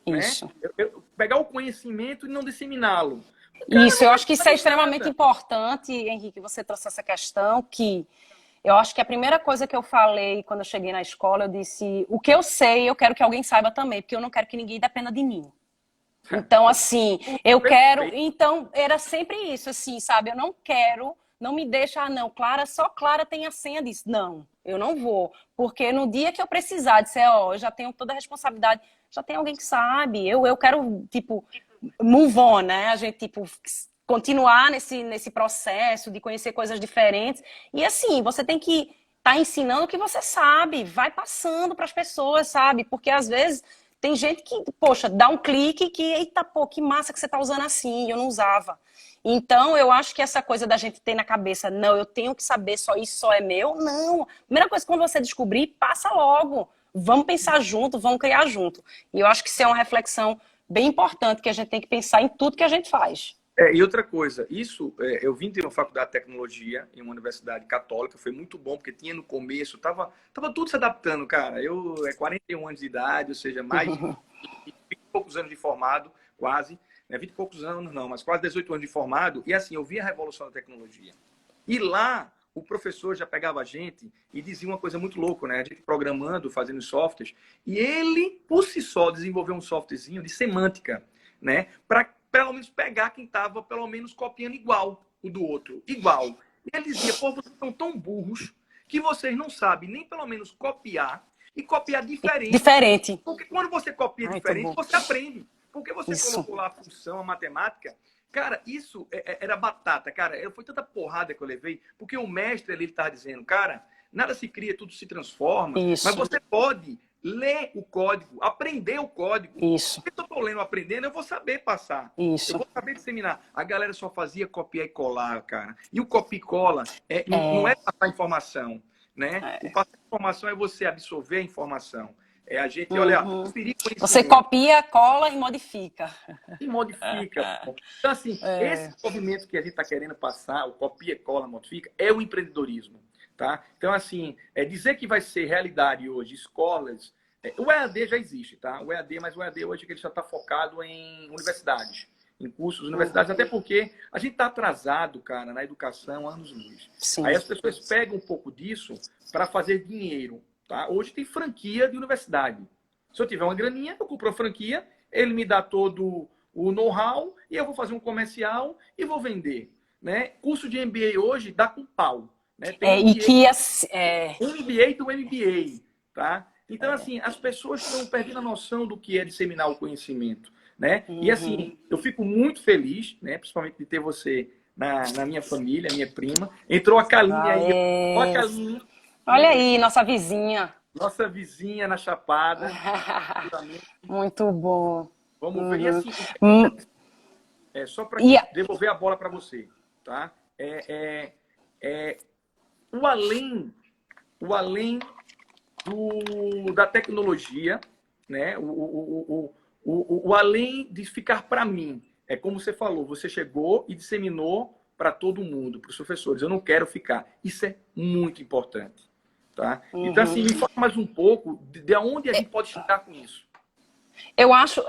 Isso. Né? Eu pegar o conhecimento e não disseminá-lo. Isso, eu acho que isso é extremamente importante, Henrique, você trouxe essa questão, que eu acho que a primeira coisa que eu falei quando eu cheguei na escola, eu disse, o que eu sei, eu quero que alguém saiba também, porque eu não quero que ninguém dependa de mim. Então, assim, eu quero... Então, era sempre isso, assim, sabe? Eu não quero... Não me deixa, não, Clara, só Clara tem a senha disso. Não, eu não vou. Porque no dia que eu precisar dizer, eu já tenho toda a responsabilidade, já tem alguém que sabe. Eu quero, tipo, move on, né? A gente, tipo, continuar nesse processo de conhecer coisas diferentes. E assim, você tem que estar ensinando o que você sabe. Vai passando para as pessoas, sabe? Porque às vezes tem gente que, poxa, dá um clique que, eita, pô, que massa que você está usando assim, eu não usava. Então, eu acho que essa coisa da gente ter na cabeça, não, eu tenho que saber só isso, só é meu, não. Primeira coisa, quando você descobrir, passa logo. Vamos pensar junto, vamos criar junto. E eu acho que isso é uma reflexão bem importante, que a gente tem que pensar em tudo que a gente faz. E outra coisa, eu vim ter uma faculdade de tecnologia em uma universidade católica, foi muito bom, porque tinha no começo, tava tudo se adaptando, cara. 41 anos de idade, ou seja, mais de 20 poucos anos de formado, quase. né? 20 e poucos anos não, mas quase 18 anos de formado, e assim, eu vi a revolução da tecnologia. E lá, o professor já pegava a gente e dizia uma coisa muito louca, né? A gente programando, fazendo softwares, e ele, por si só, desenvolveu um softwarezinho de semântica, né? Para pelo menos pegar quem estava, pelo menos, copiando igual o do outro. Igual. E ele dizia, pô, vocês são tão burros que vocês não sabem nem, pelo menos, copiar e copiar diferente. Diferente. Porque quando você copia diferente, você aprende. Porque você colocou lá a função, a matemática. Cara, isso era batata, cara. Foi tanta porrada que eu levei, porque o mestre ali estava dizendo, cara, nada se cria, tudo se transforma. Isso. Mas você pode ler o código, aprender o código. Isso. Se eu estou lendo, aprendendo, eu vou saber passar. Isso. Eu vou saber disseminar. A galera só fazia copiar e colar, cara. E o copia e cola não é passar informação, né? O passar informação é você absorver a informação. É a gente, olha, você copia, cola e modifica. E modifica. Então, assim, esse movimento que a gente está querendo passar, o copia, cola, modifica, é o empreendedorismo. Tá? Então, assim, dizer que vai ser realidade hoje, escolas... o EAD já existe, tá? O EAD, mas o EAD hoje ele já está focado em universidades, em cursos de universidades, até porque a gente está atrasado, cara, na educação anos-luz. Aí as pessoas pegam um pouco disso para fazer dinheiro. Tá? Hoje tem franquia de universidade. Se eu tiver uma graninha, eu compro a franquia, ele me dá todo o know-how e eu vou fazer um comercial e vou vender. Né? Curso de MBA hoje dá com pau. Né? Tem MBA do MBA. Tá? Então, assim, as pessoas estão perdendo a noção do que é disseminar o conhecimento. Né? E, assim, eu fico muito feliz, né? Principalmente de ter você na minha família, minha prima. Entrou a Kaline aí. Olha a Kaline. Olha aí, nossa vizinha. Nossa vizinha na Chapada. Muito bom. Vamos ver. E assim, só para devolver a bola para você. Tá? O além da tecnologia, né? O além de ficar para mim. É como você falou, você chegou e disseminou para todo mundo, para os professores. Eu não quero ficar. Isso é muito importante. Tá? Então, assim, me fala mais um pouco de onde a gente pode chegar com isso. Eu acho,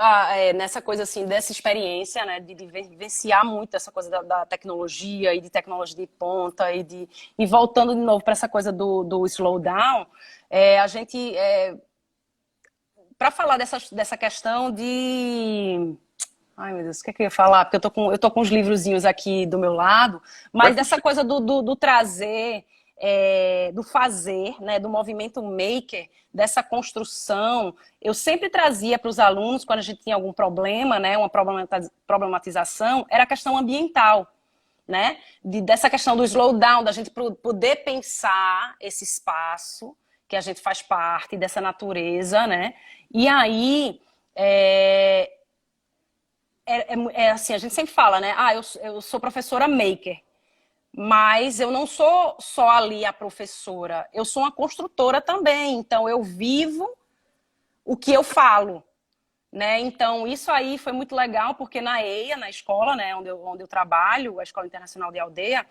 nessa coisa assim, dessa experiência, né, de vivenciar muito essa coisa da tecnologia e de tecnologia de ponta e voltando de novo para essa coisa do slowdown, a gente, para falar dessa questão de... Ai, meu Deus, o que é que eu ia falar? Porque eu tô com os livrozinhos aqui do meu lado, mas dessa coisa do trazer... do fazer, né, do movimento maker, dessa construção, eu sempre trazia para os alunos, quando a gente tinha algum problema, né, uma problematização, era a questão ambiental, né, dessa questão do slowdown, da gente poder pensar esse espaço, que a gente faz parte dessa natureza, né, e aí, assim, a gente sempre fala, né, eu sou professora maker, mas eu não sou só ali a professora, eu sou uma construtora também, então eu vivo o que eu falo, né? Então isso aí foi muito legal, porque na EIA, na escola, né, onde eu trabalho, a Escola Internacional de Aldeia,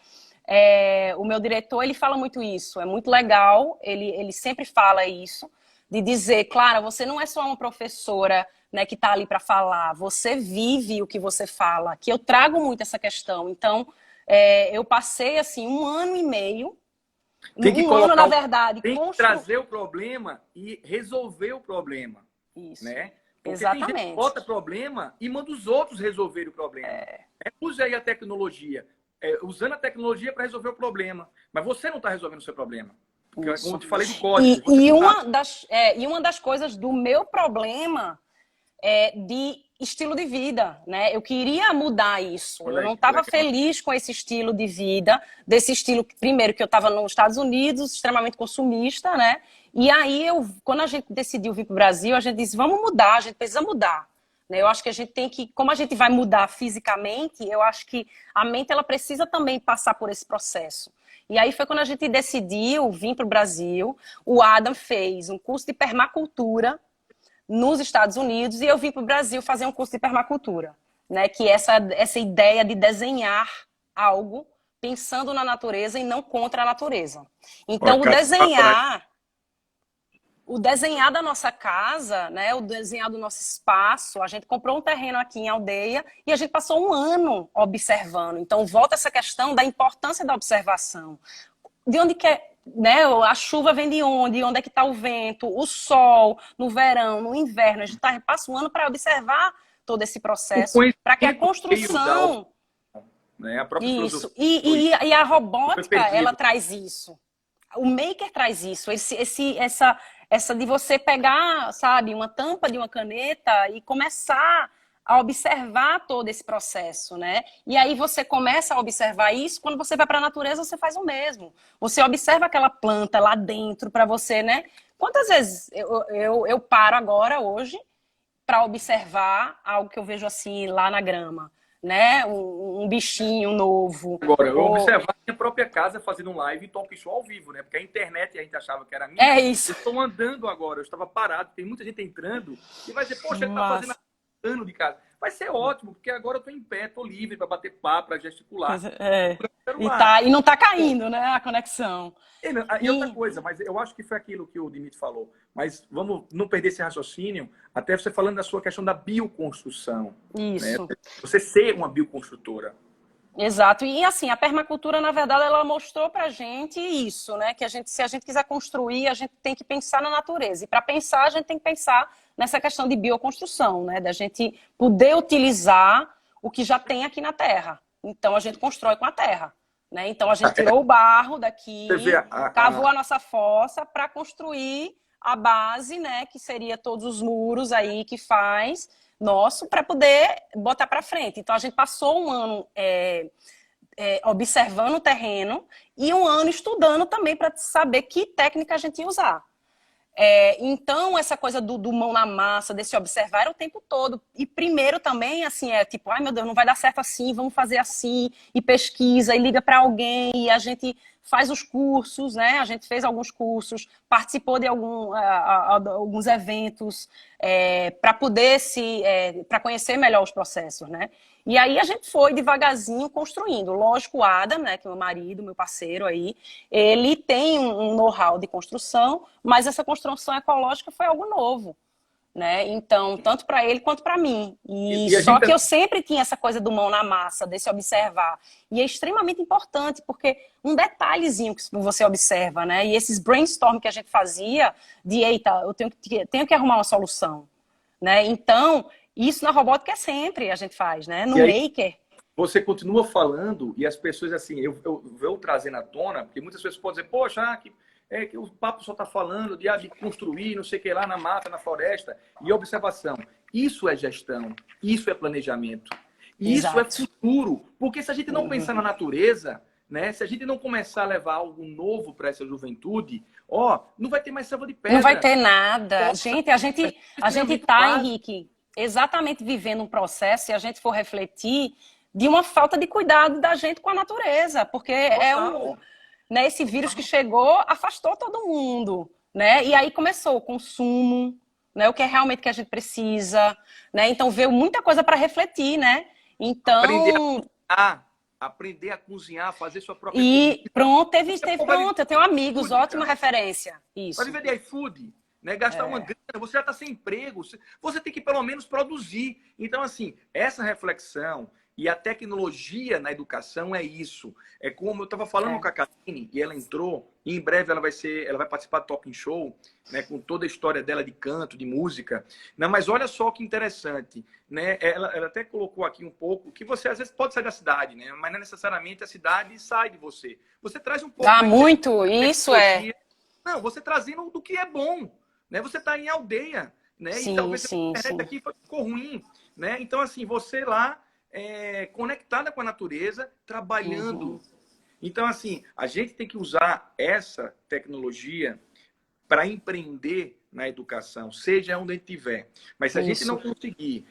o meu diretor, ele fala muito isso, é muito legal, ele sempre fala isso, de dizer, Clara, você não é só uma professora, né, que está ali para falar, você vive o que você fala, que eu trago muito essa questão, então... eu passei, assim, 1 ano e meio, ano, na verdade... Tem que trazer o problema e resolver o problema. Isso, né? Porque exatamente. tem gente que bota problema e manda os outros resolverem o problema. Use aí a tecnologia. Usando a tecnologia para resolver o problema. Mas você não está resolvendo o seu problema. Porque, como eu te falei do código... uma das coisas do meu problema de estilo de vida, né? Eu queria mudar isso. Eu não estava feliz com esse estilo de vida, desse estilo, primeiro, que eu estava nos Estados Unidos, extremamente consumista, né? E aí, quando a gente decidiu vir para o Brasil, a gente disse, vamos mudar, a gente precisa mudar. Né? Eu acho que a gente tem que, como a gente vai mudar fisicamente, eu acho que a mente, ela precisa também passar por esse processo. E aí foi quando a gente decidiu vir para o Brasil, o Adam fez um curso de permacultura nos Estados Unidos, e eu vim para o Brasil fazer um curso de permacultura, né? Que é essa ideia de desenhar algo pensando na natureza e não contra a natureza. Então, o desenhar... o desenhar da nossa casa, né, o desenhar do nosso espaço, a gente comprou um terreno aqui em Aldeia e a gente passou um ano observando. Então, volta essa questão da importância da observação. De onde que é, né, a chuva vem de onde é que está o vento, o sol, no verão, no inverno. A gente passa um ano para observar todo esse processo, para que a construção... Né? A própria isso, e a robótica, ela traz isso. O maker traz isso, essa de você pegar, sabe, uma tampa de uma caneta e começar a observar todo esse processo, né? E aí você começa a observar isso, quando você vai para a natureza, você faz o mesmo. Você observa aquela planta lá dentro para você, né? Quantas vezes eu paro agora, hoje, para observar algo que eu vejo assim lá na grama, né? Um bichinho novo. Agora, eu observar minha própria casa fazendo um live e talk show ao vivo, né? Porque a internet a gente achava que era minha. É isso. Eu estou andando agora, eu estava parado, tem muita gente entrando e vai dizer, poxa, ele está fazendo ano de casa. Vai ser ótimo, porque agora eu estou em pé, estou livre para bater papo, para gesticular. E não está caindo, né, a conexão. E outra coisa, mas eu acho que foi aquilo que o Dimitri falou. Mas vamos não perder esse raciocínio, até você falando da sua questão da bioconstrução. Isso. Né? Você ser uma bioconstrutora. Exato. E assim, a permacultura, na verdade, ela mostrou pra gente isso, né? Que se a gente quiser construir, a gente tem que pensar na natureza. E para pensar, a gente tem que pensar nessa questão de bioconstrução, né? Da gente poder utilizar o que já tem aqui na Terra. Então, a gente constrói com a terra, né? Então, a gente tirou o barro daqui, cavou a nossa fossa para construir a base, né? Que seria todos os muros aí que faz nosso para poder botar para frente. Então, a gente passou um ano observando o terreno e um ano estudando também para saber que técnica a gente ia usar. Então, essa coisa do mão na massa, desse observar, era o tempo todo. E primeiro também, assim, tipo, ai meu Deus, não vai dar certo assim, vamos fazer assim, e pesquisa, e liga para alguém, e a gente faz os cursos, né? A gente fez alguns cursos, participou de alguns eventos para poder para conhecer melhor os processos, né? E aí a gente foi devagarzinho construindo. Lógico, o Adam, né, que é meu marido, meu parceiro aí, ele tem um know-how de construção, mas essa construção ecológica foi algo novo, né? Então, tanto para ele quanto para mim. E só que eu sempre tinha essa coisa do mão na massa, desse observar. E é extremamente importante, porque um detalhezinho que você observa, né? E esses brainstorm que a gente fazia, de eita, eu tenho que arrumar uma solução, né? Então, isso na robótica é sempre a gente faz, né? No maker. Você continua falando e as pessoas, assim, eu vou trazendo à tona, porque muitas pessoas podem dizer, poxa, que o papo só está falando de construir, não sei o que lá na mata, na floresta, e observação. Isso é gestão, isso é planejamento, isso é futuro. Porque se a gente não pensar na natureza, né, se a gente não começar a levar algo novo para essa juventude, não vai ter mais selva de pedra. Não vai ter nada. Gente, a gente está, Henrique, exatamente vivendo um processo, se a gente for refletir, de uma falta de cuidado da gente com a natureza, porque né, esse vírus que chegou afastou todo mundo, né? E aí começou o consumo, né? O que é realmente que a gente precisa, né? Então veio muita coisa para refletir, né? Então aprender a cozinhar, fazer sua própria comida. E pronto, pronto, eu tenho amigos, ótima referência. Isso. Pode viver de iFood, né? Gastar uma grana, você já está sem emprego, você tem que pelo menos produzir. Então, assim, essa reflexão e a tecnologia na educação é isso. É como eu estava falando com a Karine, e ela entrou, e em breve ela vai participar do Talking Show, né, com toda a história dela de canto, de música. Não, mas olha só que interessante, né? Ela até colocou aqui um pouco que você às vezes pode sair da cidade, né? Mas não necessariamente a cidade sai de você. Você traz um pouco... muito, isso é. Não, você trazendo do que é bom, né? Você está em aldeia, né? Sim, e talvez a internet aqui ficou ruim, né? Então, assim, você lá conectada com a natureza, trabalhando. Então, assim, a gente tem que usar essa tecnologia para empreender na educação, seja onde a gente estiver. Mas se a gente não conseguir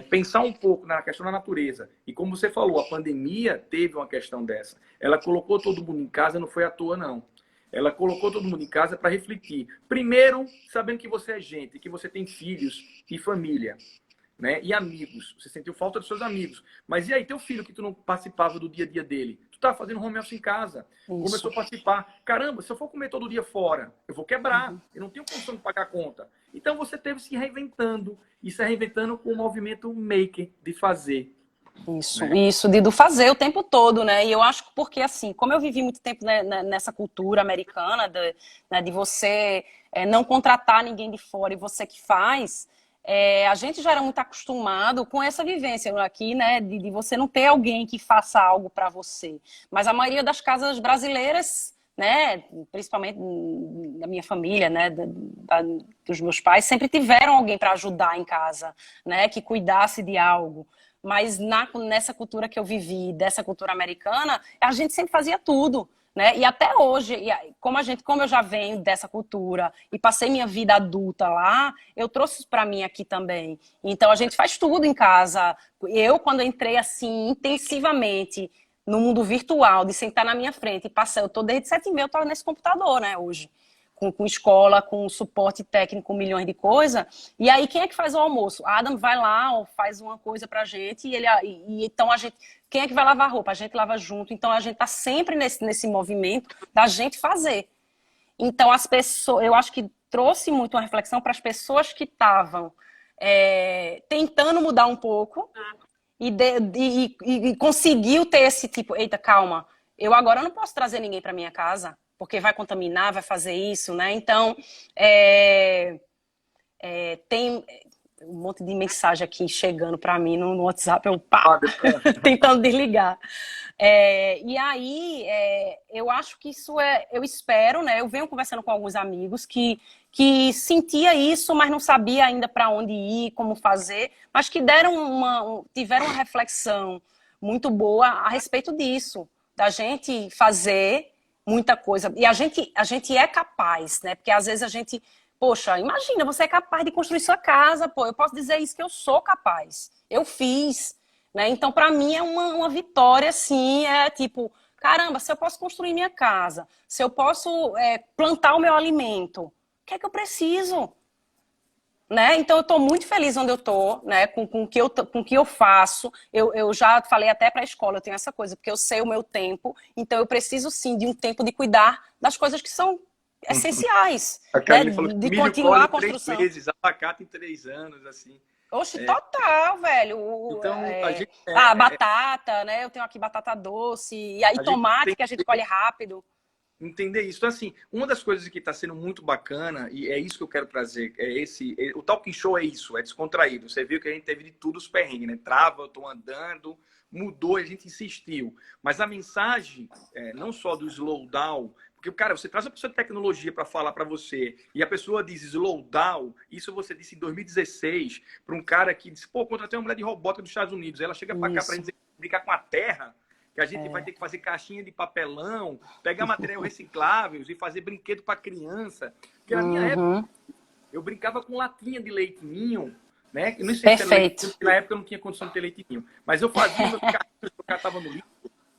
pensar um pouco na questão da natureza, e como você falou, a pandemia teve uma questão dessa. Ela colocou todo mundo em casa, não foi à toa, não. Ela colocou todo mundo em casa para refletir. Primeiro, sabendo que você é gente, que você tem filhos e família. Né? E amigos, você sentiu falta dos seus amigos. Mas e aí, teu filho que tu não participava do dia a dia dele? Tu tá fazendo home office em casa. Isso. Começou a participar. Caramba, se eu for comer todo dia fora, eu vou quebrar. Eu não tenho condição de pagar a conta. Então você teve se reinventando. E se reinventando com o movimento maker de fazer. Isso, do fazer o tempo todo, né? E eu acho que porque, assim, como eu vivi muito tempo, né, nessa cultura americana, de você não contratar ninguém de fora e você que faz, a gente já era muito acostumado com essa vivência aqui, né? De você não ter alguém que faça algo para você. Mas a maioria das casas brasileiras, né, principalmente da minha família, né, dos meus pais, sempre tiveram alguém para ajudar em casa, né, que cuidasse de algo. Mas nessa cultura que eu vivi, dessa cultura americana, a gente sempre fazia tudo, né? E até hoje, como eu já venho dessa cultura e passei minha vida adulta lá, eu trouxe isso para mim aqui também. Então a gente faz tudo em casa. Eu, quando entrei assim intensivamente no mundo virtual, de sentar na minha frente e passar, eu tô desde 7h30, eu tô nesse computador, né, hoje. Com escola, com suporte técnico, milhões de coisas. E aí, quem é que faz o almoço? Adam vai lá, ou faz uma coisa pra gente, então a gente... Quem é que vai lavar roupa? A gente lava junto. Então, a gente tá sempre nesse movimento da gente fazer. Então, as pessoas... Eu acho que trouxe muito uma reflexão para as pessoas que estavam tentando mudar um pouco e conseguiu ter esse tipo, eita, calma, eu agora não posso trazer ninguém para minha casa, porque vai contaminar, vai fazer isso, né? Então, tem um monte de mensagem aqui chegando para mim no WhatsApp, eu tentando desligar. E aí, eu acho que isso eu espero, né? Eu venho conversando com alguns amigos que sentia isso, mas não sabia ainda para onde ir, como fazer, mas que tiveram uma reflexão muito boa a respeito disso, da gente fazer muita coisa. E a gente é capaz, né? Porque às vezes a gente... Poxa, imagina, você é capaz de construir sua casa, pô. Eu posso dizer isso, que eu sou capaz. Eu fiz, né? Então, para mim, é uma vitória, assim. É tipo, caramba, se eu posso construir minha casa, se eu posso plantar o meu alimento, o que é que eu preciso? Né? Então, eu estou muito feliz onde eu estou, né? com o que eu faço. Eu já falei até para a escola, eu tenho essa coisa, porque eu sei o meu tempo, então eu preciso, sim, de um tempo de cuidar das coisas que são essenciais, né? Falou que De milho continuar a colhe 3 construção. meses, abacate em 3 anos, assim. Oxe, total, velho. Então, a gente... batata, né? Eu tenho aqui batata doce, e aí tomate que a gente colhe rápido. Entender isso. Então, assim, uma das coisas que está sendo muito bacana, e é isso que eu quero trazer, o Talking Show é isso, é descontraído. Você viu que a gente teve de tudo os perrengues, né? Trava, eu tô andando, mudou, a gente insistiu. Mas a mensagem, não só do slowdown, porque, cara, você traz uma pessoa de tecnologia para falar para você, e a pessoa diz slowdown, isso você disse em 2016, para um cara que disse, pô, contratei uma mulher de robótica dos Estados Unidos, ela chega para cá para brincar com a terra, que a gente vai ter que fazer caixinha de papelão, pegar material recicláveis e fazer brinquedo para criança. Porque na minha época, eu brincava com latinha de leite ninho, né? Eu não sei se era leite, na época eu não tinha condição de ter leite ninho. Mas eu fazia, meu carrinho estava no lixo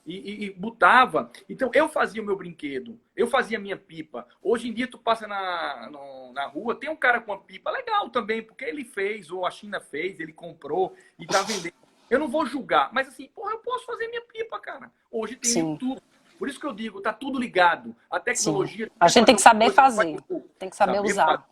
e botava. Então, eu fazia o meu brinquedo, eu fazia a minha pipa. Hoje em dia, tu passa na rua, tem um cara com uma pipa, legal também, porque ele fez, ou a China fez, ele comprou e tá vendendo. Eu não vou julgar, mas assim, porra, eu posso fazer minha pipa, cara. Hoje tem YouTube. Por isso que eu digo, tá tudo ligado. A tecnologia... A gente tem que saber fazer, tem que saber usar.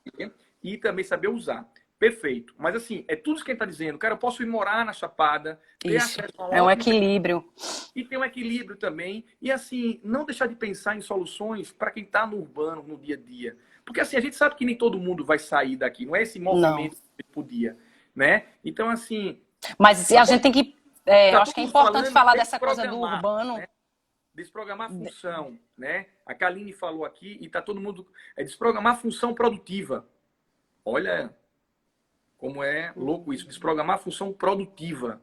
E também saber usar. Perfeito. Mas assim, é tudo isso que a gente tá dizendo. Cara, eu posso ir morar na Chapada, ter acesso a um equilíbrio. E ter um equilíbrio também. E assim, não deixar de pensar em soluções para quem tá no urbano, no dia a dia. Porque assim, a gente sabe que nem todo mundo vai sair daqui. Não é esse movimento que podia, né? Então, assim... Mas a gente tem que... eu acho que é importante falar dessa coisa do urbano. Né? Desprogramar a função, né? A Kaline falou aqui e tá todo mundo... desprogramar a função produtiva. Olha como é louco isso. Desprogramar a função produtiva,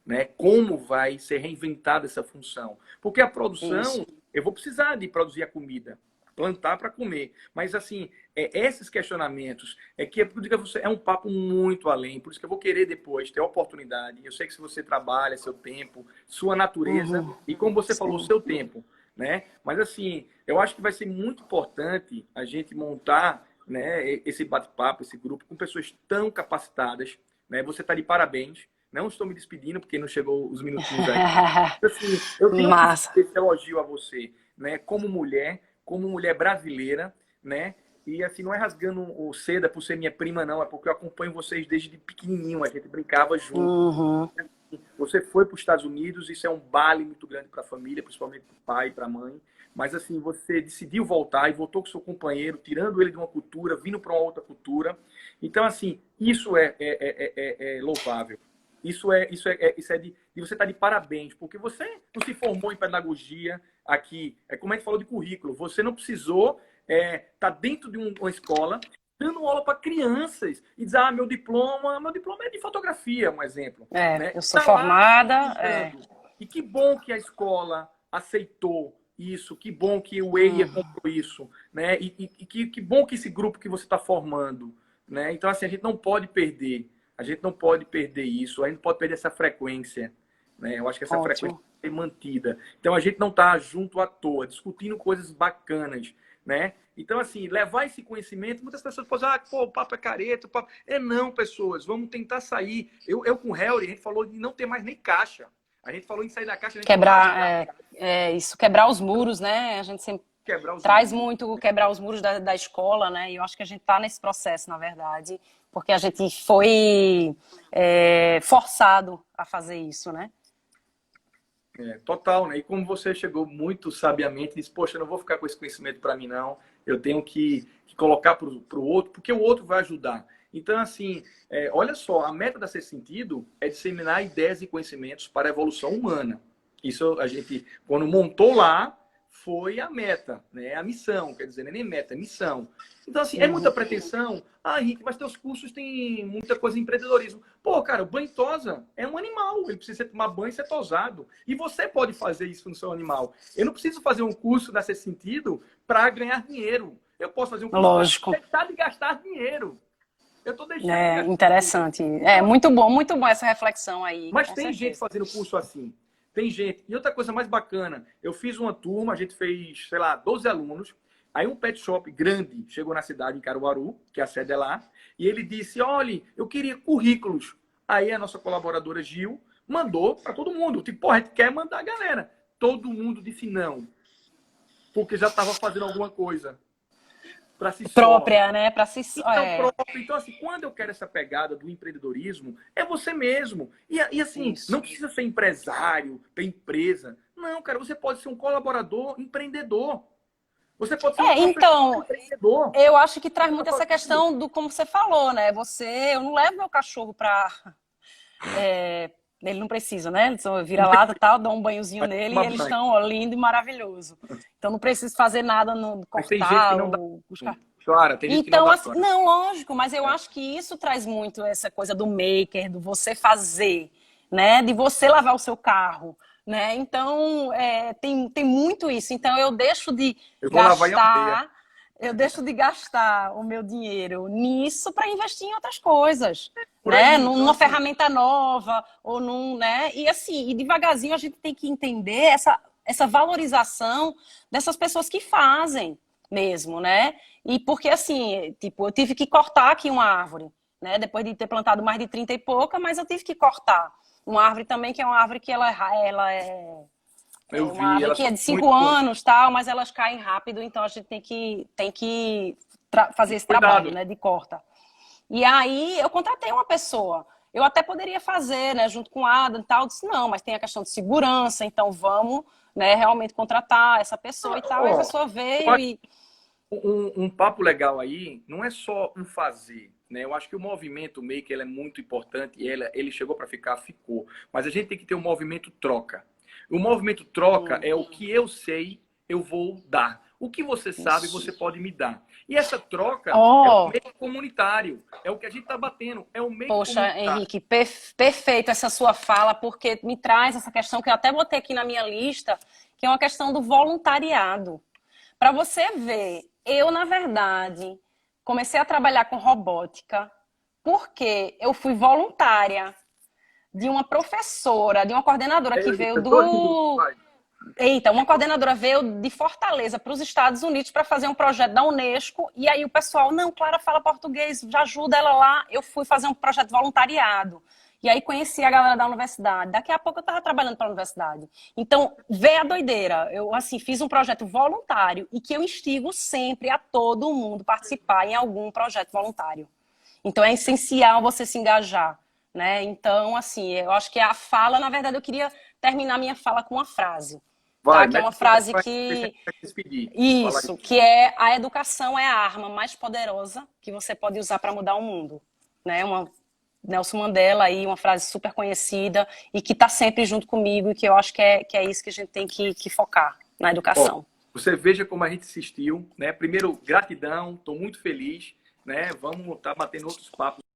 né? Como vai ser reinventada essa função. Porque a produção... Eu vou precisar de produzir a comida. Plantar para comer. Mas, assim, esses questionamentos é um papo muito além. Por isso que eu vou querer depois ter a oportunidade. Eu sei que se você trabalha, seu tempo, sua natureza, e como você falou, seu tempo, né? Mas, assim, eu acho que vai ser muito importante a gente montar, né, esse bate-papo, esse grupo, com pessoas tão capacitadas, né? Você está de parabéns. Não estou me despedindo, porque não chegou os minutinhos aí. Assim, eu tenho Massa. que esse elogio a você, né? Como mulher brasileira, né? E assim, não é rasgando o seda por ser minha prima, não. É porque eu acompanho vocês desde pequenininho. A gente brincava junto. Uhum. Você foi para os Estados Unidos, isso é um baile muito grande para a família, principalmente para o pai e para a mãe. Mas assim, você decidiu voltar e voltou com seu companheiro, tirando ele de uma cultura, vindo para uma outra cultura. Então, assim, isso é louvável. Isso é de você estar de parabéns, porque você não se formou em pedagogia aqui. É como a gente falou de currículo. Você não precisou estar dentro de uma escola dando aula para crianças e dizer, meu diploma é de fotografia, um exemplo. Né? Eu sou Tá lá formada. estudando. E que bom que a escola aceitou isso, que bom que o EIA comprou isso, né? E que bom que esse grupo que você está formando, né? Então, assim, a gente não pode perder. A gente não pode perder isso, a gente não pode perder essa frequência, né? Eu acho que essa frequência tem que ser mantida. Então, a gente não está junto à toa, discutindo coisas bacanas, né? Então, assim, levar esse conhecimento, muitas pessoas podem dizer, pô, o papo é careta, o papo... Não, pessoas, vamos tentar sair. Eu com o Helry, a gente falou de não ter mais nem caixa. A gente falou em sair da caixa. Quebrar, isso, quebrar os muros, né? A gente sempre traz muros. Muito quebrar os muros da escola, né? E eu acho que a gente está nesse processo, na verdade, porque a gente foi forçado a fazer isso, né? Total, né? E como você chegou muito sabiamente, disse, poxa, eu não vou ficar com esse conhecimento para mim, não. Eu tenho que colocar para o outro, porque o outro vai ajudar. Então, assim, olha só, a meta da Ser Sentido é disseminar ideias e conhecimentos para a evolução humana. Isso a gente, quando montou lá, foi a meta, né? A missão, quer dizer, não é nem meta, é missão. Então, assim, é muita pretensão. Henrique, mas teus cursos têm muita coisa de empreendedorismo. Pô, cara, o banho tosa é um animal. Ele precisa tomar banho e ser tosado. E você pode fazer isso no seu animal. Eu não preciso fazer um curso nesse sentido para ganhar dinheiro. Eu posso fazer um curso para deixar de gastar dinheiro. Eu estou deixando. Interessante. Muito bom essa reflexão aí. Mas tem gente fazendo curso assim. Tem gente. E outra coisa mais bacana, eu fiz uma turma, a gente fez, sei lá, 12 alunos. Aí um pet shop grande chegou na cidade, em Caruaru, que a sede é lá, e ele disse, olha, eu queria currículos. Aí a nossa colaboradora Gil mandou para todo mundo. Tipo, pô, a gente quer mandar a galera. Todo mundo disse não. Porque já estava fazendo alguma coisa. Para si própria, né? Para si só. Então, assim, quando eu quero essa pegada do empreendedorismo, é você mesmo. E assim, não precisa ser empresário, ter empresa. Não, cara, você pode ser um colaborador empreendedor. Você pode ser um empreendedor. Eu acho que traz muito essa questão do como você falou, né? Eu não levo meu cachorro para... ele não precisa, né? Eles vira-lata e tal, dou um banhozinho nele e eles estão lindo e maravilhoso. Então não preciso fazer nada no cortar. Tem gente que não dá... Claro, tem gente que não dá assim, não, lógico, mas eu acho que isso traz muito essa coisa do maker, do você fazer, né? De você lavar o seu carro, né? Então, tem muito isso. Então, eu deixo de gastar o meu dinheiro nisso para investir em outras coisas, né? Numa ferramenta nova ou né? E assim, devagarzinho a gente tem que entender essa valorização dessas pessoas que fazem mesmo, né? E porque assim, tipo, eu tive que cortar aqui uma árvore, né? Depois de ter plantado mais de 30 e pouca, mas eu tive que cortar uma árvore também, que é uma árvore que ela é uma árvore que é de 5 anos, tal, mas elas caem rápido, então a gente tem que fazer esse trabalho, né, de corta. E aí eu contratei uma pessoa. Eu até poderia fazer, né, junto com o Adam e tal, disse, não, mas tem a questão de segurança, então vamos, né, realmente contratar essa pessoa e tal. E a pessoa veio e... Um papo legal aí, não é só um fazer, né? Eu acho que o movimento maker ele é muito importante e ele chegou para ficar, ficou. Mas a gente tem que ter um movimento troca. O movimento troca é o que eu sei, eu vou dar. O que você sabe, você pode me dar. E essa troca é o meio comunitário. É o que a gente está batendo. É o meio comunitário. Poxa, Henrique, perfeito essa sua fala, porque me traz essa questão que eu até botei aqui na minha lista, que é uma questão do voluntariado. Para você ver, eu, na verdade, comecei a trabalhar com robótica porque eu fui voluntária de uma professora, de uma coordenadora que veio do... uma coordenadora veio de Fortaleza para os Estados Unidos para fazer um projeto da Unesco. E aí o pessoal, não, Clara fala português, já ajuda ela lá. Eu fui fazer um projeto de voluntariado. E aí conheci a galera da universidade. Daqui a pouco eu estava trabalhando para a universidade. Então, vê a doideira. Eu, assim, fiz um projeto voluntário e que eu instigo sempre a todo mundo participar em algum projeto voluntário. Então, é essencial você se engajar, né? Então, assim, eu acho que a fala, na verdade, eu queria terminar minha fala com uma frase, tá? Vai, Que é mete uma o frase vai que... despedir. Fala Isso, aí. que é a educação é a arma mais poderosa que você pode usar para mudar o mundo, né? Uma Nelson Mandela aí, uma frase super conhecida e que está sempre junto comigo e que eu acho que é isso que a gente tem que focar na Ó, educação. você veja como a gente assistiu, né? Primeiro, gratidão, estou muito feliz, né? Vamos estar batendo outros papos